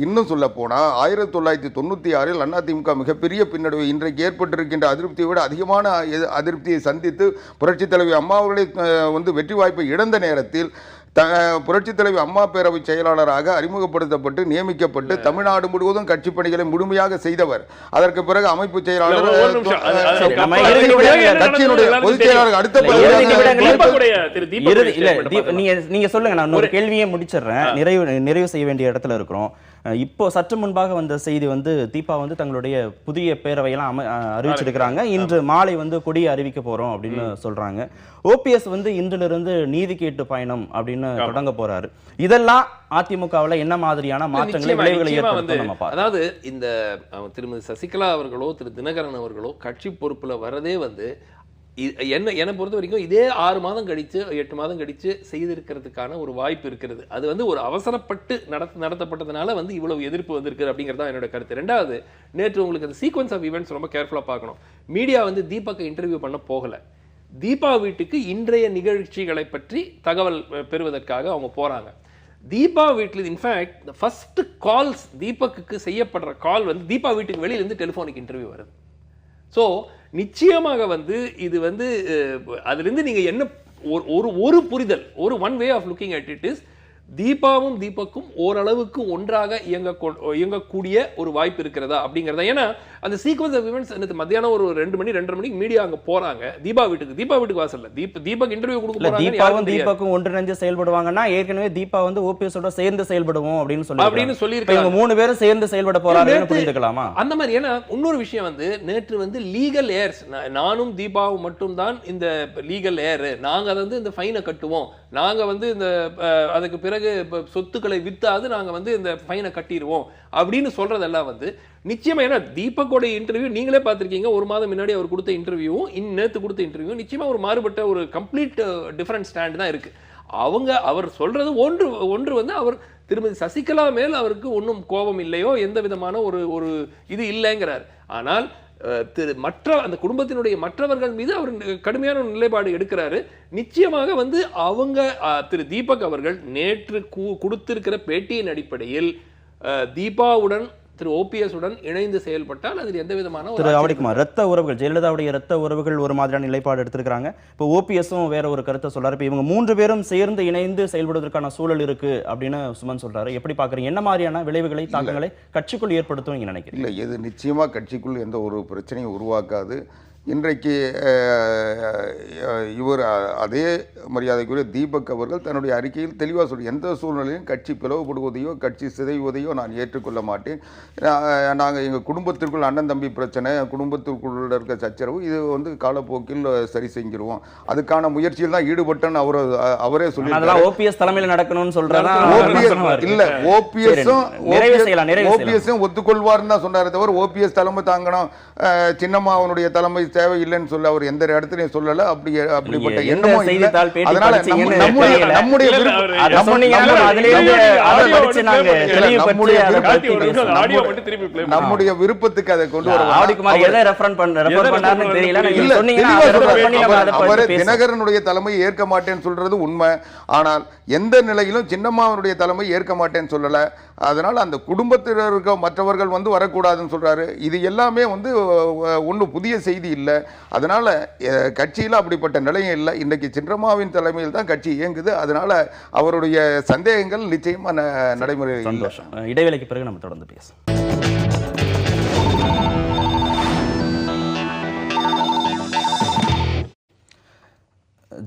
இன்னும் சொல்ல போனா 1996 அதிமுக மிகப்பெரிய பின்னடைவு இன்றைக்கு ஏற்பட்டிருக்கின்ற அதிருப்தியை விட அதிகமான அதிருப்தியை சந்தித்து புரட்சி தலைவி அம்மா அவர்களை வந்து வெற்றி வாய்ப்பை இழந்த நேரத்தில் புரட்சித் தலைவி அம்மா பேரவை செயலாளராக அறிமுகப்படுத்தப்பட்டு நியமிக்கப்பட்டு தமிழ்நாடு முழுவதும் கட்சி பணிகளை முழுமையாக செய்தவர். அதற்கு பிறகு அமைப்பு செயலாளர் கட்சியினுடைய பொதுச் செயலாளர் அடுத்த நீங்க சொல்லுங்க. நான் ஒரு கேள்வியை முடிச்சிடுறேன். நிறைவு செய்ய வேண்டிய இடத்துல இருக்கிறோம். இப்போ சற்று முன்பாக வந்த செய்தி வந்து தீபா வந்து தங்களுடைய புதிய பேரவையெல்லாம் அறிவிச்சிருக்கிறாங்க. இன்று மாலை வந்து கொடியை அறிவிக்க போறோம் அப்படின்னு சொல்றாங்க. ஓபிஎஸ் வந்து இன்றிலிருந்து நீதி கேட்டு பயணம் அப்படின்னு தொடங்க போறாரு. இதெல்லாம் அதிமுகவில் என்ன மாதிரியான மாற்றங்களை விளைவுகளை ஏற்படுத்தும்? அதாவது இந்த திருமதி சசிகலா அவர்களோ திரு தினகரன் அவர்களோ கட்சி பொறுப்புல வரதே வந்து என்னை பொறுத்த வரைக்கும் இதே 6 மாதம் கழிச்சு 8 மாதம் கழிச்சு செய்திருக்கிறதுக்கான ஒரு வாய்ப்பு இருக்கிறது. அது வந்து ஒரு அவசரப்பட்டு நடத்தப்பட்டதுனால வந்து இவ்வளவு எதிர்ப்பு வந்திருக்கு அப்படிங்கிறது என்னோட கருத்து. ரெண்டாவது, நேற்று உங்களுக்கு அந்த சீக்வன்ஸ் ஆஃப் ஈவெண்ட்ஸ் ரொம்ப கேர்ஃபுல்லாக பார்க்கணும். மீடியா வந்து தீபக்கை இன்டர்வியூ பண்ண போகல. தீபா வீட்டுக்கு இன்றைய நிகழ்ச்சிகளை பற்றி தகவல் பெறுவதற்காக அவங்க போறாங்க. தீபா வீட்டில் இன்ஃபேக்ட் ஃபர்ஸ்ட் கால்ஸ் தீபக்கு செய்யப்படுற கால் வந்து தீபா வீட்டுக்கு வெளியிலேருந்து டெலிஃபோனிக் இன்டர்வியூ வருது. ஸோ நிச்சயமாக வந்து இது வந்து அதுலேருந்து நீங்கள் என்ன ஒரு புரிதல், ஒரு one way of looking at it is தீபாவும் தீபக்கும் ஓரளவுக்கு ஒன்றாக இயங்கக்கூடிய ஒரு வாய்ப்பு இருக்கிறதா அப்படிங்கிறதா. ஏன்னா அந்த சீக்வன்ஸ் ஆஃப் ஈவெண்ட்ஸ் எனக்கு மத்தியானம் ஒரு 2 மணி 2:30 மணிக்கு மீடியா அங்க போறாங்க தீபா வீட்டுக்கு வாசல்ல தீபக் இன்டர்வியூ கொடுக்க போறாங்க. தீபக்கும் ஒன்றிணைஞ்சு செயல்படுவாங்கன்னா ஏற்கனவே தீபா வந்து ஓபிஎஸோட சேர்ந்து செயல்படுவோம் அப்படின்னு சொல்லியிருக்காங்க. 3 பேரும் சேர்ந்து செயல்பட போறாங்கன்னு புரிந்துக்கலாமா அந்த மாதிரி? ஏன்னா இன்னொரு விஷயம் வந்து நேற்று வந்து லீகல் ஏர்ஸ் நானும் தீபாவும் மட்டும் தான் இந்த லீகல் ஏர், நாங்க வந்து இந்த ஃபைனை கட்டுவோம், நாங்க வந்து இந்த அதுக்கு பிறகு சொத்துக்களை வித்தாது நாங்க வந்து இந்த ஃபைனை கட்டிடுவோம் அப்படின்னு சொல்றதெல்லாம் வந்து நிச்சயமா. ஏன்னா தீபக்கோட இன்டர்வியூ நீங்களே பார்த்திருக்கீங்க. 1 மாதம் முன்னாடி அவர் கொடுத்த இன்டர்வியூவும் நேற்று கொடுத்த இன்டர்வியூ நிச்சயமா ஒரு மாறுபட்ட ஒரு கம்ப்ளீட் டிஃபரண்ட் ஸ்டாண்ட் தான் இருக்கு. அவர் சொல்றது ஒன்று வந்து அவர் திருமதி சசிகலா மேல் அவருக்கு ஒன்றும் கோபம் இல்லையோ, எந்த விதமான ஒரு இது இல்லைங்கிறார். ஆனால் அந்த குடும்பத்தினுடைய மற்றவர்கள் மீது அவர் கடுமையான நிலைப்பாடு எடுக்கிறாரு. நிச்சயமாக வந்து அவங்க திரு தீபக் அவர்கள் நேற்று கொடுத்திருக்கிற பேட்டியின் அடிப்படையில் தீபாவுடன் திரு ஓபிஎஸ் உடன் இணைந்து செயல்பட்டால் அதில் எந்த விதமான திரு ஆவடிக்குமார் ரத்த உறவுகள் ஜெயலலிதாவுடைய ரத்த உறவுகள் ஒரு மாதிரியான நிலைப்பாடு எடுத்திருக்காங்க. இப்போ ஓபிஎஸும் வேற ஒரு கருத்தை சொல்றாரு. இப்போ இவங்க 3 பேரும் சேர்ந்து இணைந்து செயல்படுவதற்கான சூழல் இருக்கு அப்படின்னு சுமன் சொல்றாரு. எப்படி பாக்குறீங்க? என்ன மாதிரியான விளைவுகளை தாக்கங்களை கட்சிக்குள் ஏற்படுத்தும் நீங்க நினைக்கிறீங்க? இல்லை, இது நிச்சயமா கட்சிக்குள் எந்த ஒரு பிரச்சனையும் உருவாக்காது. இன்றைக்கு இவர் அதே மரியாதைக்குரிய தீபக் அவர்கள் தன்னுடைய அறிக்கையில் தெளிவாக சொல்லி எந்த சூழ்நிலையும் கட்சி பிளவுபடுவதையோ கட்சி சிதைவதையோ நான் ஏற்றுக்கொள்ள மாட்டேன். நாங்கள் எங்கள் குடும்பத்திற்குள் அண்ணன் தம்பி பிரச்சனை, குடும்பத்திற்குள்ள இருக்க சச்சரவு, இது வந்து காலப்போக்கில் சரி செஞ்சிருவோம், அதுக்கான முயற்சியில் தான் ஈடுபட்டேன்னு அவரே சொல்லி ஓபிஎஸ் தலைமையில் நடக்கணும்னு சொல்றாரு. இல்லை, ஓபிஎஸும் ஒத்துக்கொள்வார்னு தான் சொன்னாரே தவிர ஓபிஎஸ் தலைமை தாங்கணும், சின்னம்மா அவனுடைய தலைமை தேவையில்லைன்னு சொல்ல அவர் எந்த இடத்துலையும் சொல்லல. அப்படிப்பட்ட நீங்க எண்ணமும் எந்த இல்லை. செய்தித்தாள் பேட்டி அதனால படிச்சீங்கன்னு நம்முடைய தெரியல. நம்முடைய இல்ல, விருப்பம் அவரு- அதை சொன்னீங்கன்னா அதிலிருந்து அதை படிச்சு நாங்க தெளிவுபடுத்தி நம்முடைய அதை பத்தி கார்த்தி, ஒரு நிமிஷம் பேசலாம். ஆடியோ மட்டும் திருப்பி play பண்ணுங்க. நம்முடைய விருப்பத்துக்கு அதை கொண்டு வர ஆவடிக்குமார் எதை ரெஃபர் பண்ணாருன்னு தெரியல. இல்ல, நீங்க சொன்னீங்கன்னா தெளிவா அதை refer சொல்றாரு. பண்ணி நம்ம அதை அவர் பத்தி பேசலாம். தினகரனுடைய தலைமை ஏற்க மாட்டேன்னு சொல்றது உண்மை. ஆனால் எந்த நிலையிலும் சின்னம்மாவனுடைய தலைமை ஏற்க மாட்டேன்னு சொல்லல. அதனால அந்த குடும்பத்தில் இருக்க மற்றவர்கள் வந்து வரக்கூடாதுன்னு சொல்றாரு. இது எல்லாமே வந்து ஒன்றும் புதிய செய்தி இல்லை. அதனால கட்சியில் அப்படிப்பட்ட நிலையம் இல்லை. இன்னைக்கு சின்னம்மாவின் தலைமையில் தான் கட்சி இயங்குது. அதனால அவருடைய சந்தேகங்கள் நிச்சயமா நடைமுறை இல்லை. சந்தோஷம். இடைவேளைக்கு பிறகு நம்ம தொடர்ந்து பேசலாம்.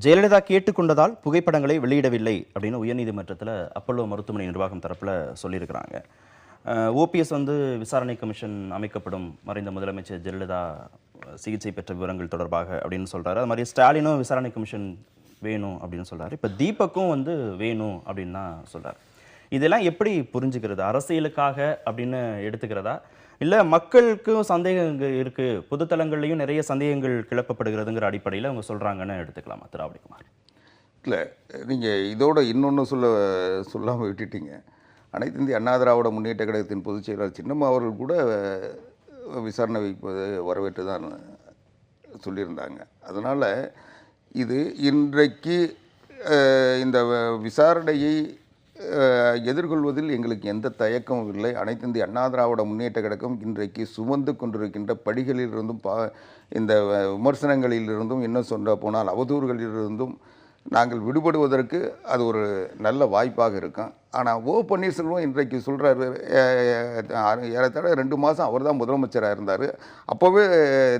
ஜெயலலிதா கேட்டுக்கொண்டதால் புகைப்படங்களை வெளியிடவில்லை அப்படின்னு உயர்நீதிமன்றத்தில் அப்பல்லோ மருத்துவமனை நிர்வாகம் தரப்பில் சொல்லியிருக்கிறாங்க. ஓபிஎஸ் வந்து விசாரணை கமிஷன் அமைக்கப்படும், மறைந்த முதலமைச்சர் ஜெயலலிதா சிகிச்சை பெற்ற விவரங்கள் தொடர்பாக அப்படின்னு சொல்கிறாரு. அது மாதிரி ஸ்டாலினும் விசாரணை கமிஷன் வேணும் அப்படின்னு சொல்கிறாரு. இப்போ தீபக்கும் வந்து வேணும் அப்படின்னு தான் சொல்கிறார். இதெல்லாம் எப்படி புரிஞ்சுக்கிறது? அரசியலுக்காக அப்படின்னு எடுத்துக்கிறதா, இல்லை மக்களுக்கும் சந்தேகம் இருக்குது, பொதுத்தலங்கள்லையும் நிறைய சந்தேகங்கள் கிளப்பப்படுகிறதுங்கிற அடிப்படையில் அவங்க சொல்கிறாங்கன்னு எடுத்துக்கலாமா திரு ஆவடிக்குமார்? இல்லை, நீங்கள் இதோட இன்னொன்று சொல்லாமல் விட்டுட்டீங்க. அனைத்து இந்திய அண்ணா திராவிட முன்னேற்ற கழகத்தின் பொதுச் செயலாளர் சின்னம்மா அவர்கள் கூட விசாரணை வைப்பது வரவேற்று தான் சொல்லியிருந்தாங்க. அதனால் இது இன்றைக்கு இந்த விசாரணையை எதிர்கொள்வதில் எங்களுக்கு எந்த தயக்கமும் இல்லை. அனைத்து இந்திய அண்ணா திராவிட முன்னேற்ற கழகம் இன்றைக்கு சுமந்து கொண்டிருக்கின்ற படிகளிலிருந்தும் இந்த விமர்சனங்களிலிருந்தும், இன்னும் சொல்ல போனால் அவதூறுகளிலிருந்தும் நாங்கள் விடுபடுவதற்கு அது ஒரு நல்ல வாய்ப்பாக இருக்கும். ஆனால் பன்னீர்செல்வம் இன்றைக்கு சொல்கிறாரு, ஏறத்தாழ 2 மாதம் அவர் தான் முதலமைச்சராக இருந்தார். அப்போவே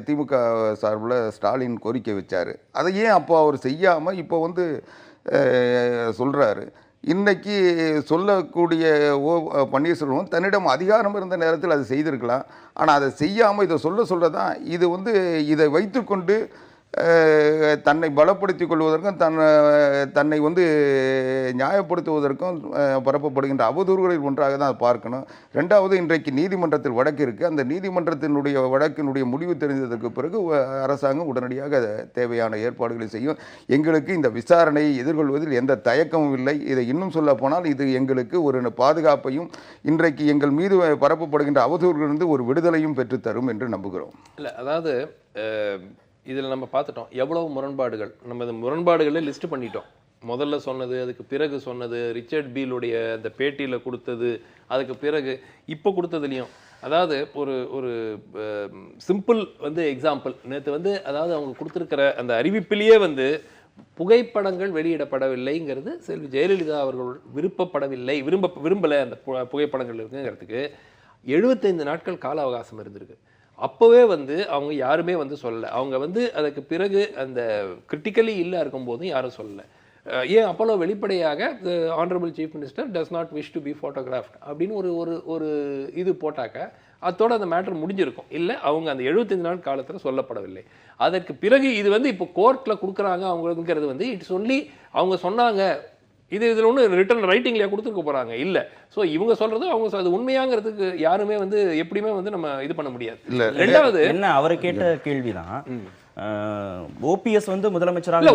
திமுக சார்பில் ஸ்டாலின் கோரிக்கை வச்சார். அதை ஏன் அப்போ அவர் செய்யாமல் இப்போ வந்து சொல்கிறாரு? இன்னைக்கு சொல்லக்கூடிய பன்னீர்செல்வம் தன்னிடம் அதிகாரம் இருந்த நேரத்தில் அதை செய்திருக்கலாம். ஆனால் அதை செய்யாமல் இதை சொல்ல தான் இது வந்து இதை வைத்துக்கொண்டு தன்னை பலப்படுத்திக் கொள்வதற்கும் தன்னை வந்து நியாயப்படுத்துவதற்கும் பரப்பப்படுகின்ற அவதூறுகளில் ஒன்றாக தான் அதை பார்க்கணும். ரெண்டாவது, இன்றைக்கு நீதிமன்றத்தில் வழக்கு இருக்குது. அந்த நீதிமன்றத்தினுடைய வழக்கினுடைய முடிவு தெரிந்ததற்கு பிறகு அரசாங்கம் உடனடியாக தேவையான ஏற்பாடுகளை செய்யும். எங்களுக்கு இந்த விசாரணையை எதிர்கொள்வதில் எந்த தயக்கமும் இல்லை. இதை இன்னும் சொல்ல போனால் இது எங்களுக்கு ஒரு பாதுகாப்பையும், இன்றைக்கு எங்கள் மீது பரப்பப்படுகின்ற அவதூறுகளிலிருந்து ஒரு விடுதலையும் பெற்றுத்தரும் என்று நம்புகிறோம். இல்லை, அதாவது இதில் நம்ம பார்த்துட்டோம் எவ்வளவு முரண்பாடுகள். நம்ம இந்த முரண்பாடுகளே லிஸ்ட் பண்ணிட்டோம். முதல்ல சொன்னது, அதுக்கு பிறகு சொன்னது, ரிச்சர்ட் பீலுடைய அந்த பேட்டியில் கொடுத்தது, அதுக்கு பிறகு இப்போ கொடுத்ததுலையும். அதாவது ஒரு சிம்பிள் வந்து எக்ஸாம்பிள், நேற்று வந்து அதாவது அவங்க கொடுத்துருக்கிற அந்த அறிவிப்பிலேயே வந்து புகைப்படங்கள் வெளியிடப்படவில்லைங்கிறது செல்வி ஜெயலலிதா அவர்கள் விரும்பலை அந்த புகைப்படங்கள் இருக்குங்கிறதுக்கு 75 நாட்கள் கால அவகாசம் இருந்திருக்கு. அப்போவே வந்து அவங்க யாருமே வந்து சொல்லலை. அவங்க வந்து அதுக்கு பிறகு அந்த கிரிட்டிக்கலி இல்லை இருக்கும்போதும் யாரும் சொல்லலை. ஏன் அப்போலோ வெளிப்படையாக honourable chief minister does not wish to be photographed அப்படின்னு ஒரு இது போட்டாக்க அதோட அந்த மேட்டர் முடிஞ்சிருக்கும். இல்லை, அவங்க அந்த 75 நாள் காலத்தில் சொல்லப்படவில்லை. அதற்கு பிறகு இது வந்து இப்போ கோர்ட்டில் கொடுக்குறாங்க அவங்களுங்கிறது வந்து இட்ஸ் ஒன்லி அவங்க சொன்னாங்க. இதில் ஒன்று ரிட்டன் ரைட்டிங்லேயே கொடுத்துருக்க போகிறாங்க இல்லை. ஸோ இவங்க சொல்கிறது அவங்க அது உண்மையாங்கிறதுக்கு யாருமே வந்து எப்படியுமே வந்து நம்ம இது பண்ண முடியாது. ரெண்டாவது என்ன அவர் கேட்ட கேள்விதான், ஓபிஎஸ் வந்து முதலமைச்சராக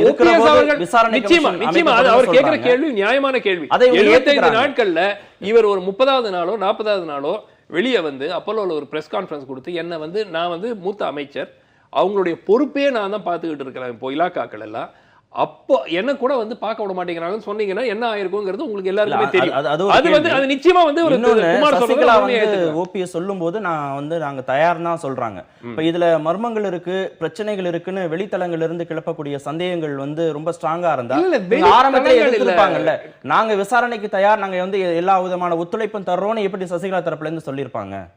நிச்சயமா அவர் கேட்கிற கேள்வி நியாயமான கேள்வி. 75 நாட்கள்ல இவர் ஒரு 30வது நாளோ 40வது நாளோ வெளியே வந்து அப்போலோவில் ஒரு பிரஸ் கான்ஃபரன்ஸ் கொடுத்து என்ன வந்து நான் வந்து மூத்த அமைச்சர், அவங்களுடைய பொறுப்பே நான் தான் பார்த்துக்கிட்டு இருக்கிறேன் இப்போ இலாக்காக்கள் எல்லாம், அப்போ என்ன கூட வந்து பார்க்க விட மாட்டேங்கிறாங்கன்னு சொன்னீங்கன்னா என்ன ஆயிருக்குங்கிறது உங்களுக்கு எல்லாருக்குமே தெரியும். அது வந்து அது நிச்சயமா வந்து ஒரு ஓபிஎஸ் சொல்லும்போது நான் வந்து நாங்க தயார் தான் சொல்றாங்க. இப்ப இதுல மர்மங்கள் இருக்கு, பிரச்சனைகள் இருக்குன்னு வெளித்தளங்கள்ல இருந்து கிளப்பக்கூடிய சந்தேகங்கள் வந்து ரொம்ப ஸ்ட்ராங்கா இருந்தா ஆரம்பத்துல எதிர்த்திருப்பாங்கல்ல, நாங்க விசாரணைக்கு தயார், நாங்க வந்து எல்லா விதமான ஒத்துழைப்பும் தர்றோம்னு எப்படி சசிகலா தரப்புல இருந்து சொல்லியிருப்பாங்க?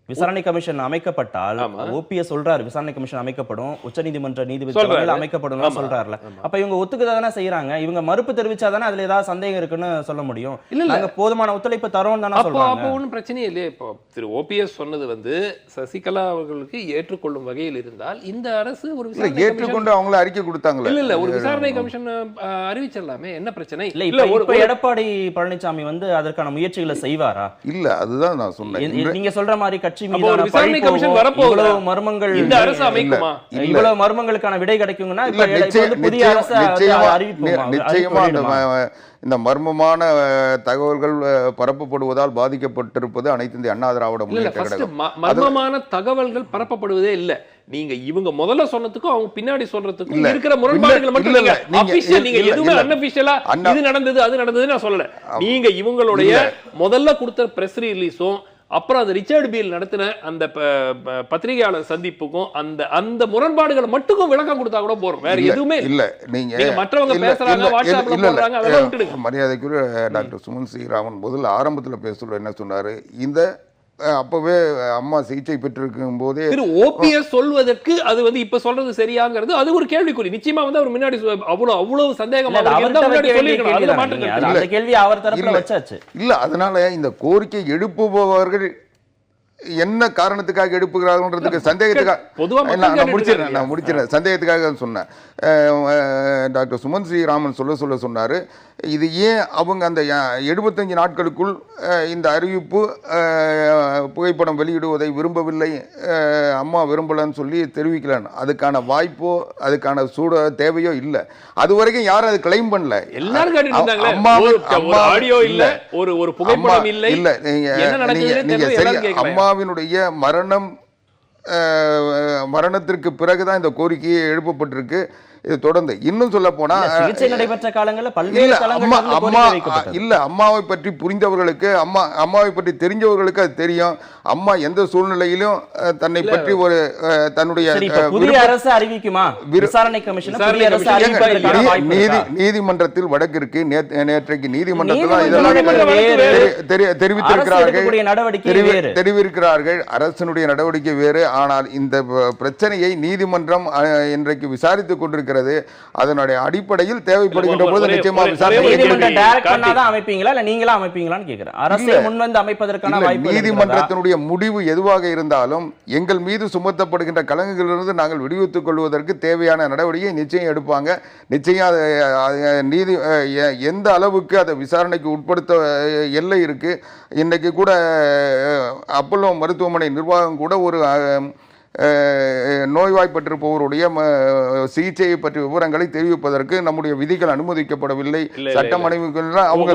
விசாரணை கமிஷன் அமைக்கப்பட்டால் ஓபிஎஸ் சொல்றாரு விசாரணை கமிஷன் அமைக்கப்படும், உச்சநீதிமன்ற நீதிபதி அமைக்கப்படும் சொல்றாருல, அப்ப இவங்க ஒத்துக்குதானே செய்யறாங்க. இவங்க மறுப்பு தெரிவிச்சாதானே அதுல ஏதாவது சந்தேகம் இருக்குன்னு சொல்ல முடியும். இல்ல போதுமான ஒத்துழைப்பு தரோம் தானே சொல்றாங்க. அப்போ ஒன்றும் பிரச்சனையே இல்லையே. இப்போ திரு ஓபிஎஸ் சொன்னது வந்து சசிகலா அவர்களுக்கு ஏற்றுக்கொள்ளும் வகையில் இருந்தால் இந்த அரசு ஒரு ஏற்றுக்கொண்டு அவங்கள அறிக்கை கொடுத்தாங்க. இல்ல ஒரு விசாரணை கமிஷன் அறிவிச்சிடலாமே, என்ன பிரச்சனை? இல்ல ஒரு எடப்பாடி பழனிசாமி வந்து அதற்கான முயற்சிகளை செய்வாரா? இல்ல அதுதான் நான் சொன்னேன். நீங்க சொல்ற மாதிரி கட்சி அப்போ மீதான ஒரு விசாரணை பழி கமிஷன் போகும், வரப்போகுதா? இவ்வளவு மர்மங்கள் இந்த அரசு அமைக்குமா? இவ்வளவு மர்மங்களுக்கான விடை கிடைக்குங்கன்னா இல்ல, புதிய அரசு நிச்சயமா இந்த மர்மமான தகவல்கள் பரப்பப்படுவதால் பாதிக்கப்பட்டிருப்பது அனைத்து இந்திய அண்ணா திராவிட முன்னேற்ற கழகம். மர்மமான தகவல்கள் பரப்பப்படுவதே இல்ல. நீங்க இவங்க முதல்ல சொன்னதுக்கும் அவங்க பின்னாடி சொல்றதுக்கும் இருக்கிற முரண்பாடுகள் மட்டும் நீங்க அபிஷியல், நீங்க எதுவுமே அன்அபிஷியலா இது நடந்தது அது நடந்தது நான் சொல்லல. நீங்க இவங்களுடைய முதல்ல கொடுத்த பிரஸ் ரிலீஸும் அப்புறம் அந்த ரிச்சர்ட் பீல் நடத்தின அந்த பத்திரிகையாளர் சந்திப்புக்கும் அந்த முரண்பாடுகளை மட்டும் விளக்கம் கொடுத்தா கூட போறோம். வேற எதுவுமே இல்ல. நீங்க மற்றவங்க பேசுறாங்க, வாட்ஸ்அப்ல போடுறாங்க, அதெல்லாம் விட்டுடுங்க. மரியாதைக்குரிய டாக்டர் சுமன் ஸ்ரீராமன் முதல்ல ஆரம்பத்தில் பேசல என்ன சொன்னாரு, இந்த அப்பவே அம்மா சிகிச்சை பெற்றிருக்கும் போதே ஓபிஎஸ் சொல்வதற்கு அது வந்து இப்ப சொல்றது சரியாங்கிறது அது ஒரு கேள்விக்குறி. நிச்சயமா வந்து அவர் முன்னாடி அவ்வளவு சந்தேகம் இல்ல. அதனால இந்த கோரிக்கை எழுப்புபவர்கள் என்ன காரணத்துக்காக எடுப்புகிறார்கள்ன்றதுக்கு சந்தேகத்துக்காக முடிச்சிடறேன் சந்தேகத்துக்காக சொன்னேன். டாக்டர் சுமன் ஸ்ரீராமன் சொல்ல சொன்னாரு, இது ஏன் அவங்க அந்த 75 நாட்களுக்குள் இந்த அறிவிப்பு புகைப்படம் வெளியிடுவதை விரும்பவில்லை, அம்மா விரும்பலன்னு சொல்லி தெரிவிக்கலன்னு. அதுக்கான வாய்ப்போ அதுக்கான தேவையோ இல்லை. அது வரைக்கும் யாரும் அது கிளைம் பண்ணல. அம்மாவினுடைய மரணத்திற்கு பிறகுதான் இந்த கோரிக்கையை எழுப்பப்பட்டிருக்கு. இது தொடர்ந்து இன்னும் சொல்ல போனா நடைபெற்ற காலங்களில் அம்மாவை பற்றி புரிந்தவர்களுக்கு, அம்மாவை பற்றி தெரிஞ்சவர்களுக்கு அது தெரியும். அம்மா எந்த சூழ்நிலையிலும் தன்னை பற்றி ஒரு தன்னுடைய நீதிமன்றத்தில் வழக்கு இருக்கு. நேற்றைக்கு நீதிமன்றத்தில் தெரிவித்திருக்கிறார்கள். அரசனுடைய நடவடிக்கை வேறு. ஆனால் இந்த பிரச்சனையை நீதிமன்றம் இன்றைக்கு விசாரித்துக் கொண்டிருக்கிறது. அதனுடைய அடிப்படையில் தேவைப்படுகின்ற போது நிச்சயமா நீதிமன்றத்தினுடைய முடிவு எதுவாக இருந்தாலும் எங்கள் மீது சுமத்தப்படுகின்ற கலங்குகளிலிருந்து நாங்கள் விடுவித்துக் கொள்வதற்கு தேவையான நடவடிக்கை நிச்சயம் எடுப்பாங்க. நிச்சயம் நீதி எந்த அளவுக்கு அதை விசாரணைக்கு உட்படுத்த எல்லை இருக்கு. இன்னைக்கு கூட அப்பல்லோ மருத்துவமனை நிர்வாகம் கூட ஒரு நோய்வாய்ப்பட்டிருப்பவருடைய சிகிச்சையை பற்றிய விவரங்களை தெரிவிப்பதற்கு நம்முடைய விதிகள் அனுமதிக்கப்படவில்லை. சட்டம் அவங்க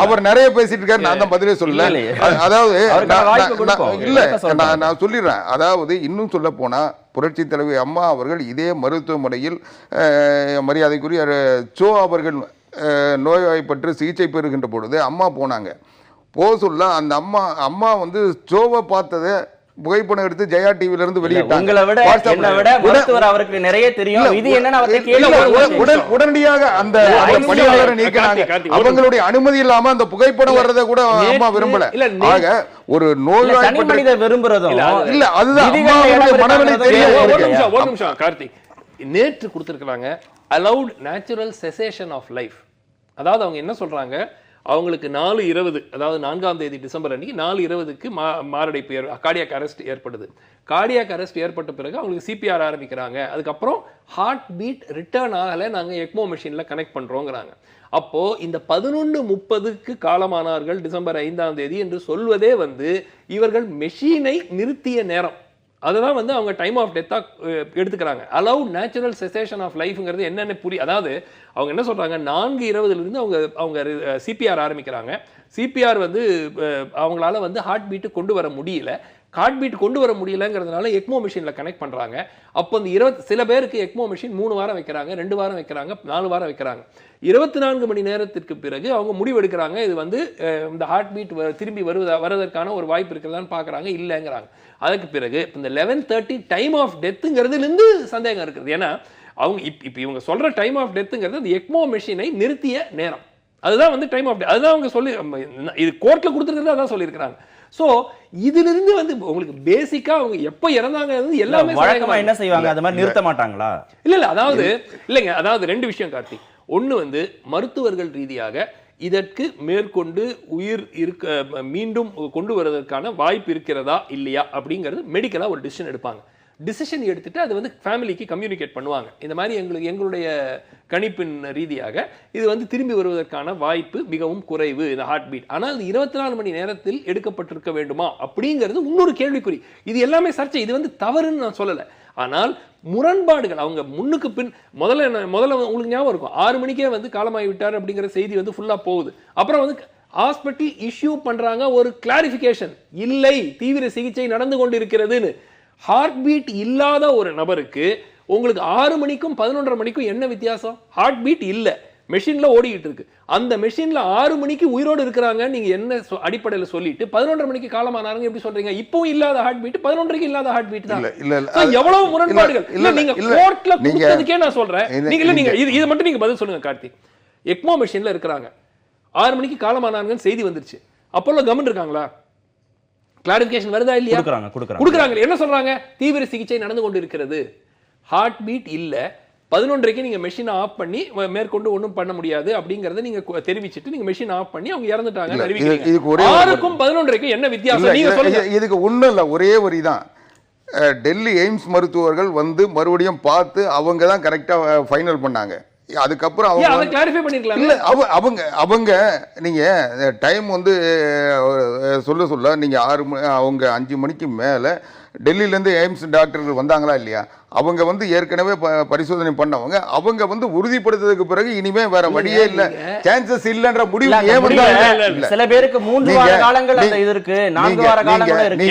அவர் நிறைய பேசிட்டு இருக்காரு. நான் தான் பதிலே சொல்லல. அதாவது இல்ல, நான் சொல்லிடுறேன். அதாவது இன்னும் சொல்ல போனா புரட்சி தலைவி அம்மா அவர்கள் இதே மருத்துவமனையில் மரியாதைக்குரிய சோ அவர்கள் நோய்வாய்ப்பட்டு சிகிச்சை பெறுகின்ற பொழுது அம்மா போனாங்க. சொல்ல அந்த அம்மா வந்து சோவை பார்த்ததை புகைப்படம் எடுத்து ஜெயா டிவில இருந்து வெளியிட்டாங்க. உடனடியாக அந்த பணியாளரை நீக்கினாங்க. அவங்களுடைய அனுமதி இல்லாம அந்த புகைப்படம் வர்றதை கூட அம்மா விரும்பல. ஆக ஒரு நோய்வாய்ப்பட்ட விரும்புறதும் இல்ல, அதுதான் மனநிலை தெரியும். கார்த்திக் நேற்று கொடுத்திருக்கிறாங்க allowed natural cessation of life. அதாவது அவங்க என்ன சொல்றாங்க, அவங்களுக்கு 4/20, அதாவது 4ஆம் தேதி டிசம்பர் அன்னைக்கு 4/20க்கு மாரடைப்பு கார்டியாக் அரெஸ்ட் ஏற்படுது. கார்டியாக் அரெஸ்ட் ஏற்பட்ட பிறகு அவங்களுக்கு சிபிஆர் ஆரம்பிக்கிறாங்க. அதுக்கப்புறம் ஹார்ட் பீட் ரிட்டர்ன் ஆகலை, நாங்கள் எக்மோ மிஷினில் கனெக்ட் பண்ணுறோங்கிறாங்க. அப்போது இந்த 11:30க்கு காலமானார்கள் டிசம்பர் 5ஆம் தேதி என்று சொல்வதே வந்து இவர்கள் மெஷினை நிறுத்திய நேரம். அதுதான் வந்து அவங்க டைம் ஆஃப் டெத்தாக எடுத்துக்கிறாங்க. அலவுட் நேச்சுரல் செசேஷன் ஆஃப் லைஃப்ங்கிறது என்னென்ன அதாவது அவங்க என்ன சொல்கிறாங்க, 4:20 அவங்க சிபிஆர் ஆரம்பிக்கிறாங்க. சிபிஆர் வந்து அவங்களால வந்து ஹார்ட் பீட்டு கொண்டு வர முடியல. ஹார்ட் பீட் கொண்டு வர முடியலங்கிறதுனால எக்மோ மிஷினில் கனெக்ட் பண்ணுறாங்க. அப்போ இந்த சில பேருக்கு எக்மோ மிஷின் 3 வாரம் வைக்கிறாங்க, 2 வாரம் வைக்கிறாங்க, 4 வாரம் வைக்கிறாங்க. 24 மணி நேரத்திற்கு பிறகு அவங்க முடிவெடுக்கிறாங்க, இது வந்து இந்த ஹார்ட் பீட் திரும்பி வருவதற்கான ஒரு வாய்ப்பு இருக்கிறதான்னு பார்க்குறாங்க, இல்லைங்கிறாங்க. அதுக்கு பிறகு இந்த 11:30 டைம் ஆஃப் டெத்துங்கிறதுலேருந்து சந்தேகம் இருக்குது. ஏன்னா அவங்க இப்போ இவங்க சொல்கிற டைம் ஆஃப் டெத்துங்கிறது அந்த எக்மோ மிஷினை நிறுத்திய நேரம். அதுதான் வந்து டைம் ஆஃப் டெத். அதுதான் அவங்க சொல்லி இது கோர்ட்டில் கொடுத்துருக்கிறது அதான் சொல்லியிருக்கிறாங்க. ஸோ இதிலிருந்து வந்து உங்களுக்கு பேசிக்கா அவங்க எப்போ இறந்தாங்க எல்லாமே வழக்கமா என்ன செய்வாங்க, அது மாதிரி நிறுத்த மாட்டாங்களா? இல்ல அதாவது இல்லைங்க, அதாவது 2 விஷயம் கார்த்திக். ஒன்று வந்து மருத்துவர்கள் ரீதியாக இதற்கு மேற்கொண்டு உயிர் மீண்டும் கொண்டு வருவதற்கான வாய்ப்பு இருக்கிறதா இல்லையா அப்படிங்கிறது மெடிக்கலா ஒரு டிசிஷன் எடுப்பாங்க. டிசிஷன் எடுத்துட்டு அது வந்து ஃபேமிலிக்கு கம்யூனிகேட் பண்ணுவாங்க. இந்த மாதிரி எங்களுடைய கணிப்பின் ரீதியாக இது வந்து திரும்பி வருவதற்கான வாய்ப்பு மிகவும் குறைவு இந்த ஹார்ட் பீட். ஆனால் இது 24 மணி நேரத்தில் எடுக்கப்பட்டிருக்க வேண்டுமா அப்படிங்கிறது இன்னொரு கேள்விக்குறி. இது எல்லாமே சர்ச்சை. இது வந்து தவறுன்னு நான் சொல்லலை. ஆனால் முரண்பாடுகள் அவங்க முன்னுக்கு பின் முதல்ல உங்களுக்கு ஞாபகம் இருக்கும் 6 மணிக்கே வந்து காலமாகி விட்டார் அப்படிங்கிற செய்தி வந்து ஃபுல்லா போகுது. அப்புறம் வந்து ஹாஸ்பிட்டல் இஷ்யூ பண்றாங்க ஒரு கிளாரிஃபிகேஷன், இல்லை தீவிர சிகிச்சை நடந்து கொண்டிருக்கிறதுன்னு. ஹார்ட் பீட் இல்லாத ஒரு நபருக்கு உங்களுக்கு 6 மணிக்கும் 11:30 மணிக்கும் என்ன வித்தியாசம்? ஹார்ட் பீட் இல்ல, மெஷின்ல ஓடிக்கிட்டு இருக்கு. அந்த மெஷின்ல 6 மணிக்கு உயிரோடு இருக்கிறாங்க நீங்க என்ன அடிப்படையில் சொல்லிட்டு 11:30 மணிக்கு காலமானாருங்க எப்படி சொல்றீங்க? இப்பவும் இல்லாத ஹார்ட் பீட் 11:30க்கு இல்லாத ஹார்ட் பீட் தான். எவ்வளவு முரண்பாடுகள். இல்ல நீங்க கோர்ட்ல கொடுத்ததுக்கே நான் சொல்றேன். நீங்க இது மட்டும் நீங்க பதில் சொல்லுங்க கார்த்திக். எக்மோ மெஷின்ல இருக்கிறாங்க, 6 மணிக்கு காலமானாருங்கன்னு செய்தி வந்துருச்சு. அப்போல்லாம் கவர்மெண்ட் இருக்காங்களா? கிளாரிஃபிகேஷன் வருதா இல்லையா? கொடுக்குறாங்க. என்ன சொல்றாங்க? தீவிர சிகிச்சை நடந்து கொண்டு இருக்கிறது, ஹார்ட் பீட் இல்ல, 11:30க்கு நீங்க மெஷின் ஆஃப் பண்ணி மேற்கொண்டு ஒன்றும் பண்ண முடியாது அப்படிங்கறத நீங்க தெரிவிச்சிட்டு நீங்க மெஷின் ஆஃப் பண்ணி அவங்க இறந்துட்டாங்க. 6க்கும் 11:30க்கும் என்ன வித்தியாசம் நீங்க சொல்லுங்க. இதுக்கு ஒண்ணும் இல்ல, ஒரே வரிதான். டெல்லி எய்ம்ஸ் மருத்துவர்கள் வந்து மறுபடியும் பார்த்து அவங்க தான் கரெக்டா ஃபைனல் பண்ணாங்க. அதுக்கப்புறம் அவங்க கிளாரிஃபை பண்ணிருக்கலாம். இல்ல அவங்க நீங்க டைம் வந்து சொல்ல நீங்க 6 அவங்க 5 மணிக்கு மேல டெல்லியில இருந்து எய்ம்ஸ் டாக்டர்கள் வந்தாங்களா இல்லையா? அவங்க வந்து ஏற்கனவே பரிசோதனை பண்ணவங்க, அவங்க வந்து உறுதிப்படுத்ததுக்கு பிறகு இனிமே வேற வழியே இல்ல, சான்சஸ் இல்லன்ற முடிவு இல்ல. சில பேருக்கு 3 வார காலங்கள் அந்த இது இருக்கு, 4 வார காலங்கள் இருக்கு.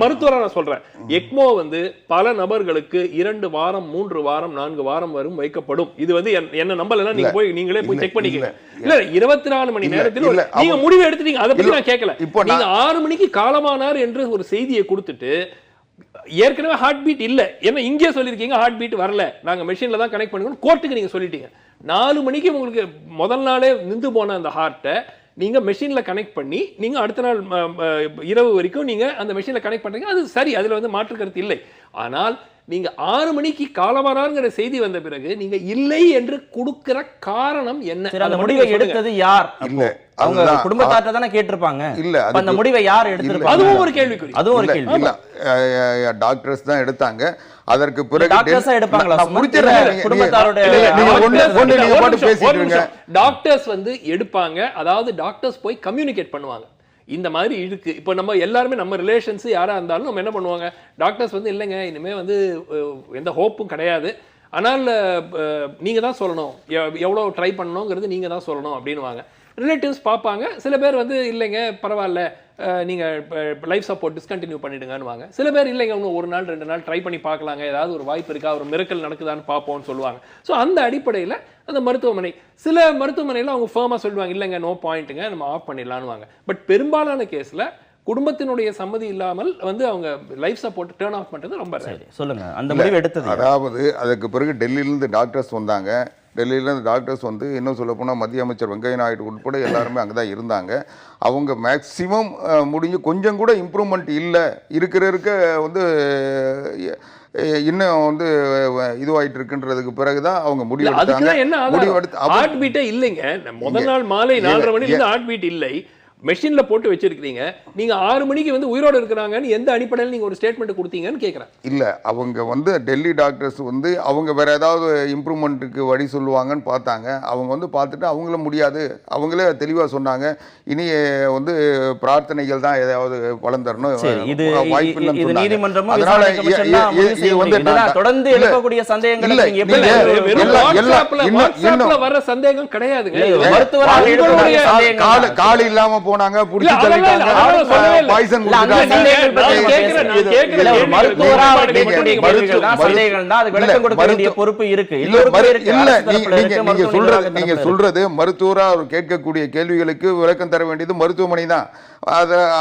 மருத்துவரா நான் சொல்றேன், எக்மோ வந்து பல நபர்களுக்கு 2 வாரம் 3 வாரம் 4 வாரம் வரும் வைக்கப்படும். இது வந்து என்ன நம்பலன்னா நீங்க போய் நீங்களே போய் செக் பண்ணிக்கங்க. இல்ல 24 மணி நேரத்தில் நீங்க முடிவு எடுத்துட்டீங்க. அதை பத்தி நான் கேட்கல. நீங்க 6 மணிக்கு காலமானார் என்று ஒரு செய்தியை கொடுத்துட்டு ஏற்கனவே ஹார்ட் பீட் இல்ல, என்ன இங்கே சொல்லிருக்கீங்க ஹார்ட் பீட் வரல, நாங்க மெஷின்ல தான் கனெக்ட் பண்ணிக்கணும் கோர்ட்டுக்கு நீங்க சொல்லிட்டீங்க. 4 மணிக்கு உங்களுக்கு முதல் நாளே நின்று போன அந்த ஹார்ட்டை நீங்க மெஷின்ல கனெக்ட் பண்ணி நீங்க அடுத்த நாள் இரவு வரைக்கும் நீங்க அந்த மெஷின்ல கனெக்ட் பண்றீங்க. அது சரி, அதுல வந்து மாற்று கருத்து இல்லை. ஆனால் நீங்க 6 மணிக்கு காலமானார்ங்கிற செய்தி வந்த பிறகு நீங்க இல்லை என்று கொடுக்கிற காரணம் என்ன? அந்த முடிவை எடுத்தது யார்? இல்ல அவங்க குடும்பத்தார்ட்ட தான கேட்டிருப்பாங்க. இல்ல அந்த முடிவை யார் எடுத்திருப்பாங்க? அதுவும் ஒரு கேள்விக்குறி. அதுவும் ஒரு கேள்வி. இல்ல டாக்டர்ஸ் தான் எடுத்தாங்க. அதற்கு பிறகு டாக்டர்ஸ் எடுப்பாங்களா? குடும்பத்தாரோட நீங்க பாட்டு பேசிட்டீங்க. டாக்டர்ஸ் வந்து எடுப்பாங்க, அதாவது டாக்டர்ஸ் போய் கம்யூனிகேட் பண்ணுவாங்க. இந்த மாதிரி இருக்கு. இப்போ நம்ம எல்லாருமே நம்ம ரிலேஷன்ஸ் யாரா இருந்தாலும் நம்ம என்ன பண்ணுவாங்க, டாக்டர்ஸ் வந்து இல்லைங்க இனிமே வந்து எந்த ஹோப்பும் கிடையாது, ஆனால் நீங்க தான் சொல்லணும் எவ்வளோ ட்ரை பண்ணணுங்கிறது நீங்க தான் சொல்லணும் அப்படின்னுவாங்க. ரிலேட்டிவ்ஸ் பார்ப்பாங்க. சில பேர் வந்து இல்லைங்க பரவாயில்ல நீங்கள் லைஃப் சப்போர்ட் டிஸ்கண்டினியூ பண்ணிடுங்கன்னுவாங்க. சில பேர் இல்லைங்க இன்னும் 1 நாள் 2 நாள் ட்ரை பண்ணி பார்க்கலாங்க, ஏதாவது ஒரு வாய்ப்பு இருக்கா, ஒரு மிரக்கல் நடக்குதான்னு பார்ப்போம்னு சொல்லுவாங்க. ஸோ அந்த அடிப்படையில் அந்த மருத்துவமனை சில மருத்துவமனையில் அவங்க ஃபர்மாக சொல்லுவாங்க இல்லைங்க நோ பாயிண்ட்டுங்க நம்ம ஆஃப் பண்ணிடலான்னுவாங்க. பட் பெரும்பாலான கேஸில் குடும்பத்தினுடைய சம்மதி இல்லாமல் வந்து அவங்க லைஃப் சப்போர்ட் டர்ன் ஆஃப் பண்ணுறது ரொம்ப சரி. சொல்லுங்க அந்த முடிவு எடுத்தது. அதாவது அதுக்கு பிறகு டெல்லியிலேருந்து டாக்டர்ஸ் வந்தாங்க. டெல்லியிலேருந்து டாக்டர்ஸ் வந்து இன்னும் சொல்ல போனால் மத்திய அமைச்சர் வெங்கையா நாயுடு உட்பட எல்லாருமே அங்கே தான் இருந்தாங்க. அவங்க மேக்சிமம் முடிஞ்சு கொஞ்சம் கூட இம்ப்ரூவ்மெண்ட் இல்லை, இருக்க வந்து இன்னும் வந்து இதுவாயிட்டு இருக்குன்றதுக்கு பிறகுதான் அவங்க முடிவு எடுத்தாங்க. ஹார்ட் பீட்டே இல்லைங்க, முதல் நாள் மாலை 4:30 மணிக்கு ஹார்ட் பீட் இல்லை, மெஷின்ல போட்டு வச்சிருக்கீங்க. நீங்க 6 மணிக்கு வந்து உயிரோடு இருக்கிறாங்கன்னு எந்த அடிப்படையில் நீங்க ஒரு ஸ்டேட்மெண்ட் கொடுத்தீங்கன்னு கேட்குறேன். இல்ல அவங்க வந்து டெல்லி டாக்டர்ஸ் வந்து அவங்க வேற ஏதாவது இம்ப்ரூவ்மெண்ட்டுக்கு வழி சொல்லுவாங்கன்னு பார்த்தாங்க. அவங்க வந்து பார்த்துட்டு அவங்கள முடியாது, அவங்களே தெளிவாக சொன்னாங்க இனி வந்து பிரார்த்தனைகள் தான் ஏதாவது பலன் தரணும், வாய்ப்பு இல்லைன்னு சொன்னாங்க. அதனால இது வந்து தொடர்ந்து எழுப்பக்கூடிய சந்தேகங்கள் வர சந்தேகம் கிடையாது. கால் இல்லாம போனாங்க, புடிச்சு தள்ளிட்டாங்க, பாய்சன் பொறுப்பு இருக்கு. நீங்க சொல்றது மருத்துவரா கேட்கக்கூடிய கேள்விகளுக்கு விளக்கம் தர வேண்டியது மருத்துவமனை தான்,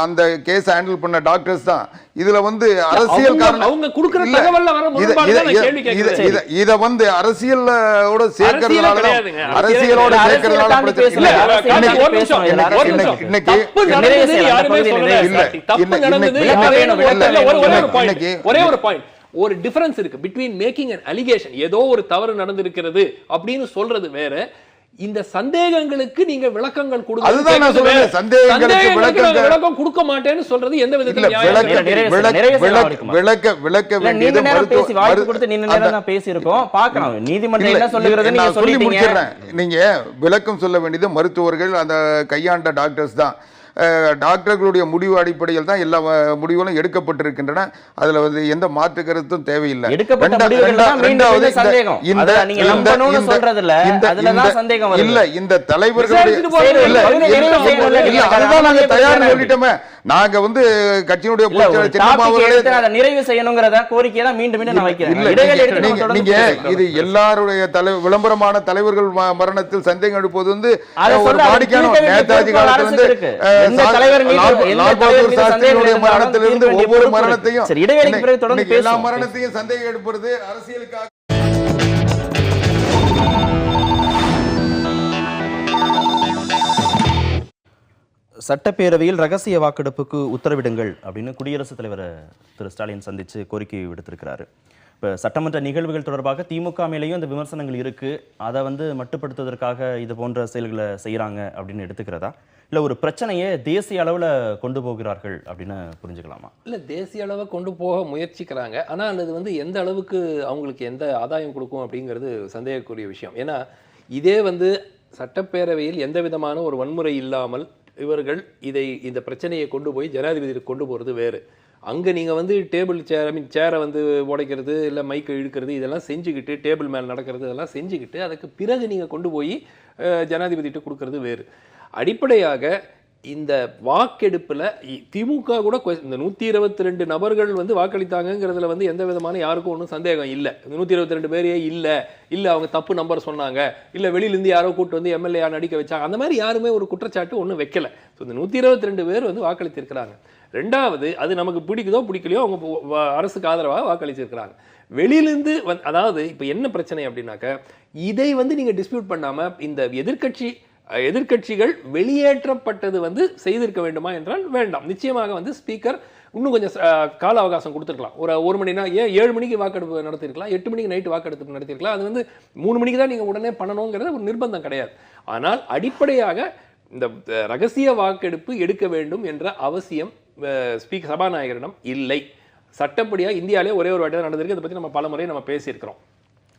அந்த கேஸ் ஹேண்டில் பண்ண டாக்டர்ஸ் தான். இதுல வந்து அரசியல் அவங்க கொடுக்கிற தகவல்ல வர முரண்பாடு தான் நான் கேள்வி கேக்குறேன். இத வந்து அரசியலோட சேர்க்கிறதுனால அரசியலோட சேர்க்கிறதுனால பிரச்சனை இல்ல. இன்னைக்கு ஒரே ஒரு பாயிண்ட், ஒரு டிஃபரன்ஸ் இருக்கு பிட்வீன் மேக்கிங் an allegation, ஏதோ ஒரு தவறு நடந்திருக்கிறது அப்படின்னு சொல்றது வேற, இந்த சந்தேகங்களுக்கு நீங்க விளக்கங்கள் கொடுங்க. அதுதான் நான் சொல்றேன். சந்தேகங்களுக்கு விளக்கம் கொடுக்க மாட்டேன்னு சொல்றது எந்த விதத்துல விளக்க வேண்டியது நீங்க விளக்கம் சொல்ல வேண்டியது மருத்துவர்கள், அந்த கையாண்ட டாக்டர்ஸ் தான். டாக்டர்களுடைய முடிவு அடிப்படையில் தான் எல்லா முடிவுகளும் எடுக்கப்பட்டிருக்கின்றன. அதுல வந்து எந்த மாற்று கருத்தும் தேவையில்லை. இந்த தலைவர்களுடைய நாங்க வந்து கட்சியினுடைய நிறைவு செய்யணும்ங்கறத கோரிக்கையை தான் மீண்டும் மீண்டும் நான் வைக்கிறேன். நீங்க இது எல்லாருடைய விளம்பரமான தலைவர்கள் மரணத்தில் சந்தேகம் எழுப்புவது வந்து ஒரு வாடிக்கையான நேதாஜி காலத்துல இருந்து மரணத்திலிருந்து ஒவ்வொரு மரணத்தையும் எல்லா மரணத்தையும் சந்தேகம் எழுப்புறது அரசியலுக்காக. சட்டப்பேரவையில் ரகசிய வாக்கெடுப்புக்கு உத்தரவிடுங்கள் அப்படின்னு குடியரசுத் தலைவர் திரு ஸ்டாலின் சந்தித்து கோரிக்கை விடுத்திருக்கிறாரு. இப்போ சட்டமன்ற நிகழ்வுகள் தொடர்பாக திமுக மேலேயும் இந்த விமர்சனங்கள் இருக்குது. அதை வந்து மட்டுப்படுத்துவதற்காக இது போன்ற செயல்களை செய்கிறாங்க அப்படின்னு எடுத்துக்கிறதா, இல்லை ஒரு பிரச்சனையை தேசிய அளவில் கொண்டு போகிறார்கள் அப்படின்னு புரிஞ்சுக்கலாமா? இல்லை, தேசிய அளவை கொண்டு போக முயற்சிக்கிறாங்க. ஆனால் அது வந்து எந்த அளவுக்கு அவங்களுக்கு எந்த ஆதாயம் கொடுக்கும் அப்படிங்கிறது சந்தேகக்கூடிய விஷயம். ஏன்னா இதே வந்து சட்டப்பேரவையில் எந்த விதமான ஒரு வன்முறை இல்லாமல் இவர்கள் இந்த பிரச்சனையை கொண்டு போய் ஜனாதிபதிக்கு கொண்டு போகிறது வேறு. அங்கே நீங்கள் வந்து டேபிள் சேர் சேரை வந்து உடைக்கிறது, இல்லை மைக்கை இழுக்கிறது, இதெல்லாம் செஞ்சுக்கிட்டு டேபிள் மேலே நடக்கிறது, இதெல்லாம் செஞ்சுக்கிட்டு அதுக்கு பிறகு நீங்கள் கொண்டு போய் ஜனாதிபதிகிட்ட கொடுக்கறது வேறு. அடிப்படையாக இந்த வாக்கெடுப்பில் திமுக கூட இந்த 122 நபர்கள் வந்து வாக்களித்தாங்கிறதுல வந்து எந்த விதமான யாருக்கும் ஒன்றும் சந்தேகம் இல்லை. 122 பேரே இல்லை அவங்க தப்பு நம்பர் சொன்னாங்க, இல்லை வெளியிலேருந்து யாரோ கூட்டு வந்து எம்எல்ஏ நடிக்க வச்சாங்க, அந்த மாதிரி யாருமே ஒரு குற்றச்சாட்டு ஒன்றும் வைக்கல. ஸோ இந்த 122 பேர் வந்து வாக்களித்திருக்கிறாங்க. ரெண்டாவது, அது நமக்கு பிடிக்குதோ பிடிக்கலையோ அவங்க அரசுக்கு ஆதரவாக வாக்களிச்சிருக்கிறாங்க. வெளியிலேருந்து அதாவது இப்போ என்ன பிரச்சனை அப்படின்னாக்க, இதை வந்து நீங்கள் டிஸ்பியூட் பண்ணாமல் இந்த எதிர்க்கட்சிகள் வெளியேற்றப்பட்டது வந்து செய்திருக்க வேண்டுமா என்றால் வேண்டாம். நிச்சயமாக வந்து ஸ்பீக்கர் இன்னும் கொஞ்சம் கால அவகாசம் கொடுத்துருக்கலாம். ஒரு மணினா ஏன் 7 மணிக்கு வாக்கெடுப்பு நடத்திருக்கலாம், 8 மணிக்கு நைட்டு வாக்கெடுப்பு நடத்திருக்கலாம். அது வந்து 3 மணிக்கு தான் நீங்கள் உடனே பண்ணணுங்கிறது ஒரு நிர்பந்தம் கிடையாது. ஆனால் அடிப்படையாக இந்த ரகசிய வாக்கெடுப்பு எடுக்க வேண்டும் என்ற அவசியம் ஸ்பீக்கர் சபாநாயகரிடம் இல்லை. சட்டப்படியாக இந்தியாவிலே ஒரே ஒரு வாட்டி தான் நடந்திருக்கு. அதை பற்றி நம்ம பல முறை நம்ம பேசியிருக்கிறோம்.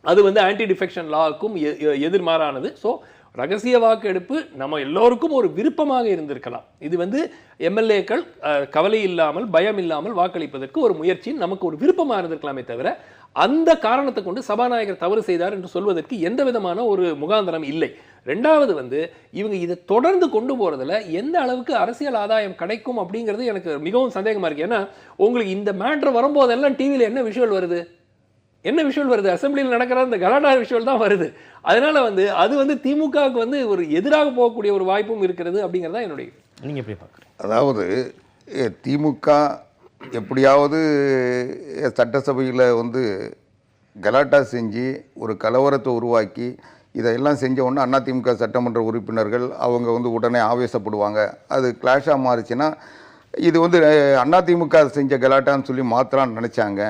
அது வந்து ஆன்டி டிஃபெக்ஷன் லாவுக்கும் எதிர்மாறானது. ஸோ ரகசிய வாக்கெடுப்பு நம்ம எல்லோருக்கும் ஒரு விருப்பமாக இருந்திருக்கலாம். இது வந்து எம்எல்ஏக்கள் கவலை இல்லாமல் பயம் இல்லாமல் வாக்களிப்பதற்கு ஒரு முயற்சி நமக்கு ஒரு விருப்பமாக இருந்திருக்கலாமே தவிர, அந்த காரணத்தை கொண்டு சபாநாயகர் தவறு செய்தார் என்று சொல்வதற்கு எந்த விதமான ஒரு முகாந்திரம் இல்லை. ரெண்டாவது வந்து இவங்க இதை தொடர்ந்து கொண்டு போறதுல எந்த அளவுக்கு அரசியல் ஆதாயம் கிடைக்கும் அப்படிங்கிறது எனக்கு மிகவும் சந்தேகமா இருக்கு. ஏன்னா உங்களுக்கு இந்த மேட்ரு வரும்போதெல்லாம் டிவியில் என்ன விஷுவல் வருது, அசம்பிளியில் நடக்கிற அந்த கலாட்டா விஷுவல் தான் வருது. அதனால வந்து அது வந்து திமுகவுக்கு வந்து ஒரு எதிராக போகக்கூடிய ஒரு வாய்ப்பும் இருக்கிறது அப்படிங்கிறதா என்னுடைய. நீங்க எப்படி பார்க்குறீங்க? அதாவது திமுக எப்படியாவது சட்டசபையில் வந்து கலாட்டா செஞ்சு ஒரு கலவரத்தை உருவாக்கி இதையெல்லாம் செஞ்ச உடனே அதிமுக சட்டமன்ற உறுப்பினர்கள் அவங்க வந்து உடனே ஆவேசப்படுவாங்க. அது கிளாஷாக மாறிச்சுன்னா இது வந்து அதிமுக செஞ்ச கலாட்டான்னு சொல்லி மாற்றலான்னு நினச்சாங்க.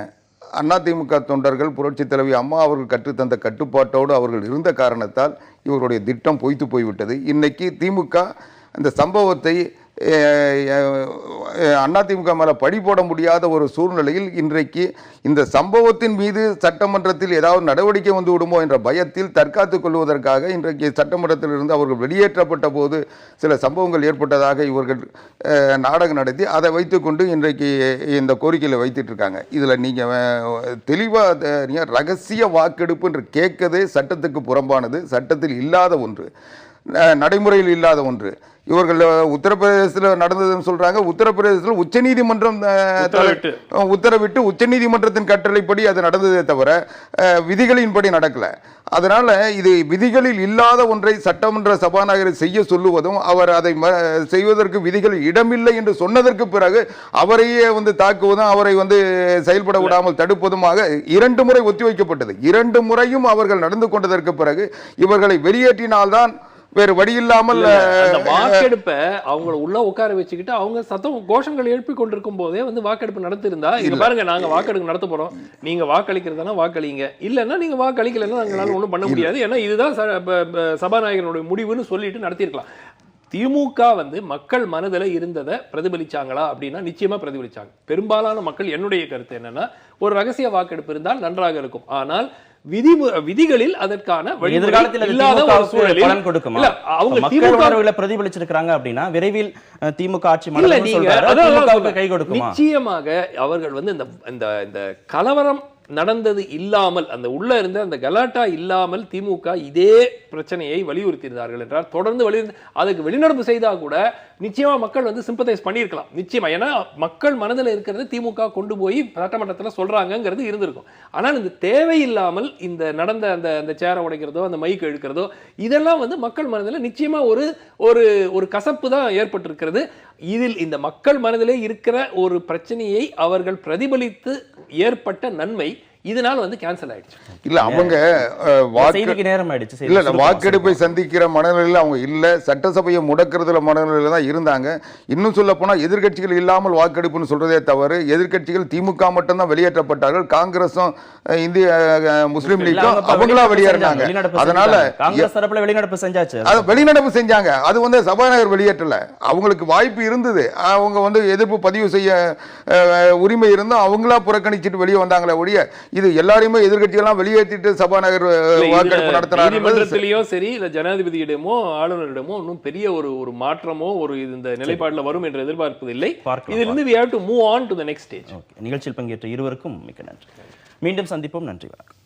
அதிமுக தொண்டர்கள் புரட்சித் தலைவி அம்மா அவர்கள் கற்றுத்தந்த கட்டுப்பாட்டோடு அவர்கள் இருந்த காரணத்தால் இவருடைய திட்டம் பொய்த்து போய்விட்டது. இன்றைக்கி திமுக அந்த சம்பவத்தை அதிமுக மேலே பழி போட முடியாத ஒரு சூழ்நிலையில் இன்றைக்கு இந்த சம்பவத்தின் மீது சட்டமன்றத்தில் ஏதாவது நடவடிக்கை வந்து விடுமோ என்ற பயத்தில் தற்காத்துக் கொள்வதற்காக இன்றைக்கு சட்டமன்றத்திலிருந்து அவர்கள் வெளியேற்றப்பட்ட போது சில சம்பவங்கள் ஏற்பட்டதாக இவர்கள் நாடகம் நடத்தி அதை வைத்துக்கொண்டு இன்றைக்கு இந்த கோரிக்கையில் வைத்துட்டு இருக்காங்க. இதில் நீங்கள் தெளிவாக ரகசிய வாக்கெடுப்பு என்று கேட்கதே சட்டத்துக்கு புறம்பானது, சட்டத்தில் இல்லாத ஒன்று, நடைமுறையில் இல்லாத ஒன்று. இவர்கள் உத்தரப்பிரதேசத்தில் நடந்ததுன்னு சொல்றாங்க. உத்தரப்பிரதேசத்தில் உச்சநீதிமன்றம் உத்தரவிட்டு உச்சநீதிமன்றத்தின் கட்டளைப்படி அது நடந்ததே தவிர விதிகளின்படி நடக்கல. அதனால இது விதிகளில் இல்லாத ஒன்றை சட்டமன்ற சபாநாயகரை செய்ய சொல்லுவதும் அவர் அதை செய்வதற்கு விதிகளில் இடமில்லை என்று சொன்னதற்கு பிறகு அவரையே வந்து தாக்குவதும் அவரை வந்து செயல்பட விடாமல் தடுப்பதுமாக 2 முறை ஒத்திவைக்கப்பட்டது. 2 முறையும் அவர்கள் நடந்து கொண்டதற்கு பிறகு இவர்களை வெளியேற்றினால்தான் வேறு வழி இல்லாமல் அந்த வாக்கெடுப்பை அவங்கள உள்ள உட்கார வச்சுக்கிட்டு அவங்க சத்தம் கோஷங்கள் எழுப்பி கொண்டிருக்கும் போதே வந்து வாக்கெடுப்பு நடத்திருந்தா இங்க பாருங்க நாங்க வாக்கெடுப்பு நடத்த போறோம், நீங்க வாக்களிக்கிறதுனா வாக்களிங்க, இல்லைன்னா நீங்க வாக்களிக்கலன்னா நாங்களால ஒண்ணும் பண்ண முடியாது, ஏன்னா இதுதான் சபாநாயகனுடைய முடிவுன்னு சொல்லிட்டு நடத்திருக்கலாம். திமுக வந்து மக்கள் மனதில் இருந்ததை பிரதிபலிச்சாங்களா அப்படின்னா நிச்சயமா பிரதிபலிச்சாங்க. பெரும்பாலான மக்கள், என்னுடைய கருத்து என்னன்னா, ஒரு ரகசிய வாக்கெடுப்பு இருந்தால் நன்றாக இருக்கும். ஆனால் விதிகளில் அதற்கான எதிர்காலத்தில் இல்லாத ஒரு சூழலில் பலன் கொடுக்குமா? அவங்க மக்கள் உணர்வுகளை பிரதிபலிச்சிருக்காங்க அப்படின்னா விரைவில் திமுக ஆட்சி கை கொடுக்குமா? நிச்சயமாக அவர்கள் வந்து இந்த கலவரம் நடந்தது இல்லாமல், அந்த உள்ள இருந்த அந்த கலாட்டா இல்லாமல் திமுக இதே பிரச்சனையை வலியுறுத்தியிருந்தார்கள் என்றால், தொடர்ந்து அதுக்கு வெளிநடப்பு செய்தா கூட நிச்சயமா மக்கள் வந்து சிம்பத்தைஸ் பண்ணியிருக்கலாம். நிச்சயமா, ஏன்னா மக்கள் மனதில் இருக்கிறது திமுக கொண்டு போய் சட்டமன்றத்தில் சொல்றாங்கிறது இருந்திருக்கும். ஆனால் இந்த தேவையில்லாமல் இந்த நடந்த அந்த சேரை உடைக்கிறதோ அந்த மைக் இழுக்கிறதோ இதெல்லாம் வந்து மக்கள் மனதில் நிச்சயமா ஒரு கசப்பு தான் ஏற்பட்டிருக்கிறது. இதில் இந்த மக்கள் மனதிலே இருக்கிற ஒரு பிரச்சனையை அவர்கள் பிரதிபலித்து ஏற்பட்ட நன்மை இதனால வந்து கேன்சல் ஆயிடுச்சு. இல்ல அவங்க நேரம் ஆயிடுச்சு. இல்ல வாக்கெடுப்பை சந்திக்கிற மனநிலையில் அவங்க இல்ல, சட்டசபையை முடக்கிறதுல மனநிலையில தான் இருந்தாங்க. இன்னும் சொல்ல போனா எதிர்கட்சிகள் இல்லாமல் வாக்கெடுப்புன்னு சொல்றதே தவறு. எதிர்கட்சிகள் திமுக மட்டும்தான் வெளியேற்றப்பட்டார்கள். காங்கிரஸும் இந்திய முஸ்லீம் லீக்கும் அவங்களா வெளியேறினாங்க. அதனால காங்கிரஸ் தரப்புல வெளிநடப்பு செஞ்சாச்சு, அது வெளிநடப்பு செஞ்சாங்க. அது வந்து சபாநாயகர் வெளியேற்றல. அவங்களுக்கு வாய்ப்பு இருந்தது, அவங்க வந்து எதிர்ப்பு பதிவு செய்ய உரிமை இருந்தும் அவங்களா புறக்கணிச்சிட்டு வெளியே வந்தாங்களே ஒழிய இது எல்லாரையுமே எதிர்கட்சிகள்லாம் வெளியேற்றிட்டு சபாநாயகர் வாக்கெடுப்பு நடத்தினார். நீதிமன்றத்திலேயோ சரி, இல்ல ஜனாதிபதியிடமோ ஆளுநரிடமோ இன்னும் பெரிய ஒரு மாற்றமோ இந்த நிலைப்பாடுல வரும் என்று எதிர்பார்ப்பதில்லை. இதிலிருந்து we have to move on to the next stage. நிகழ்ச்சியில் பங்கேற்ற இருவருக்கும் மிக்க நன்றி. மீண்டும் சந்திப்போம். நன்றி, வணக்கம்.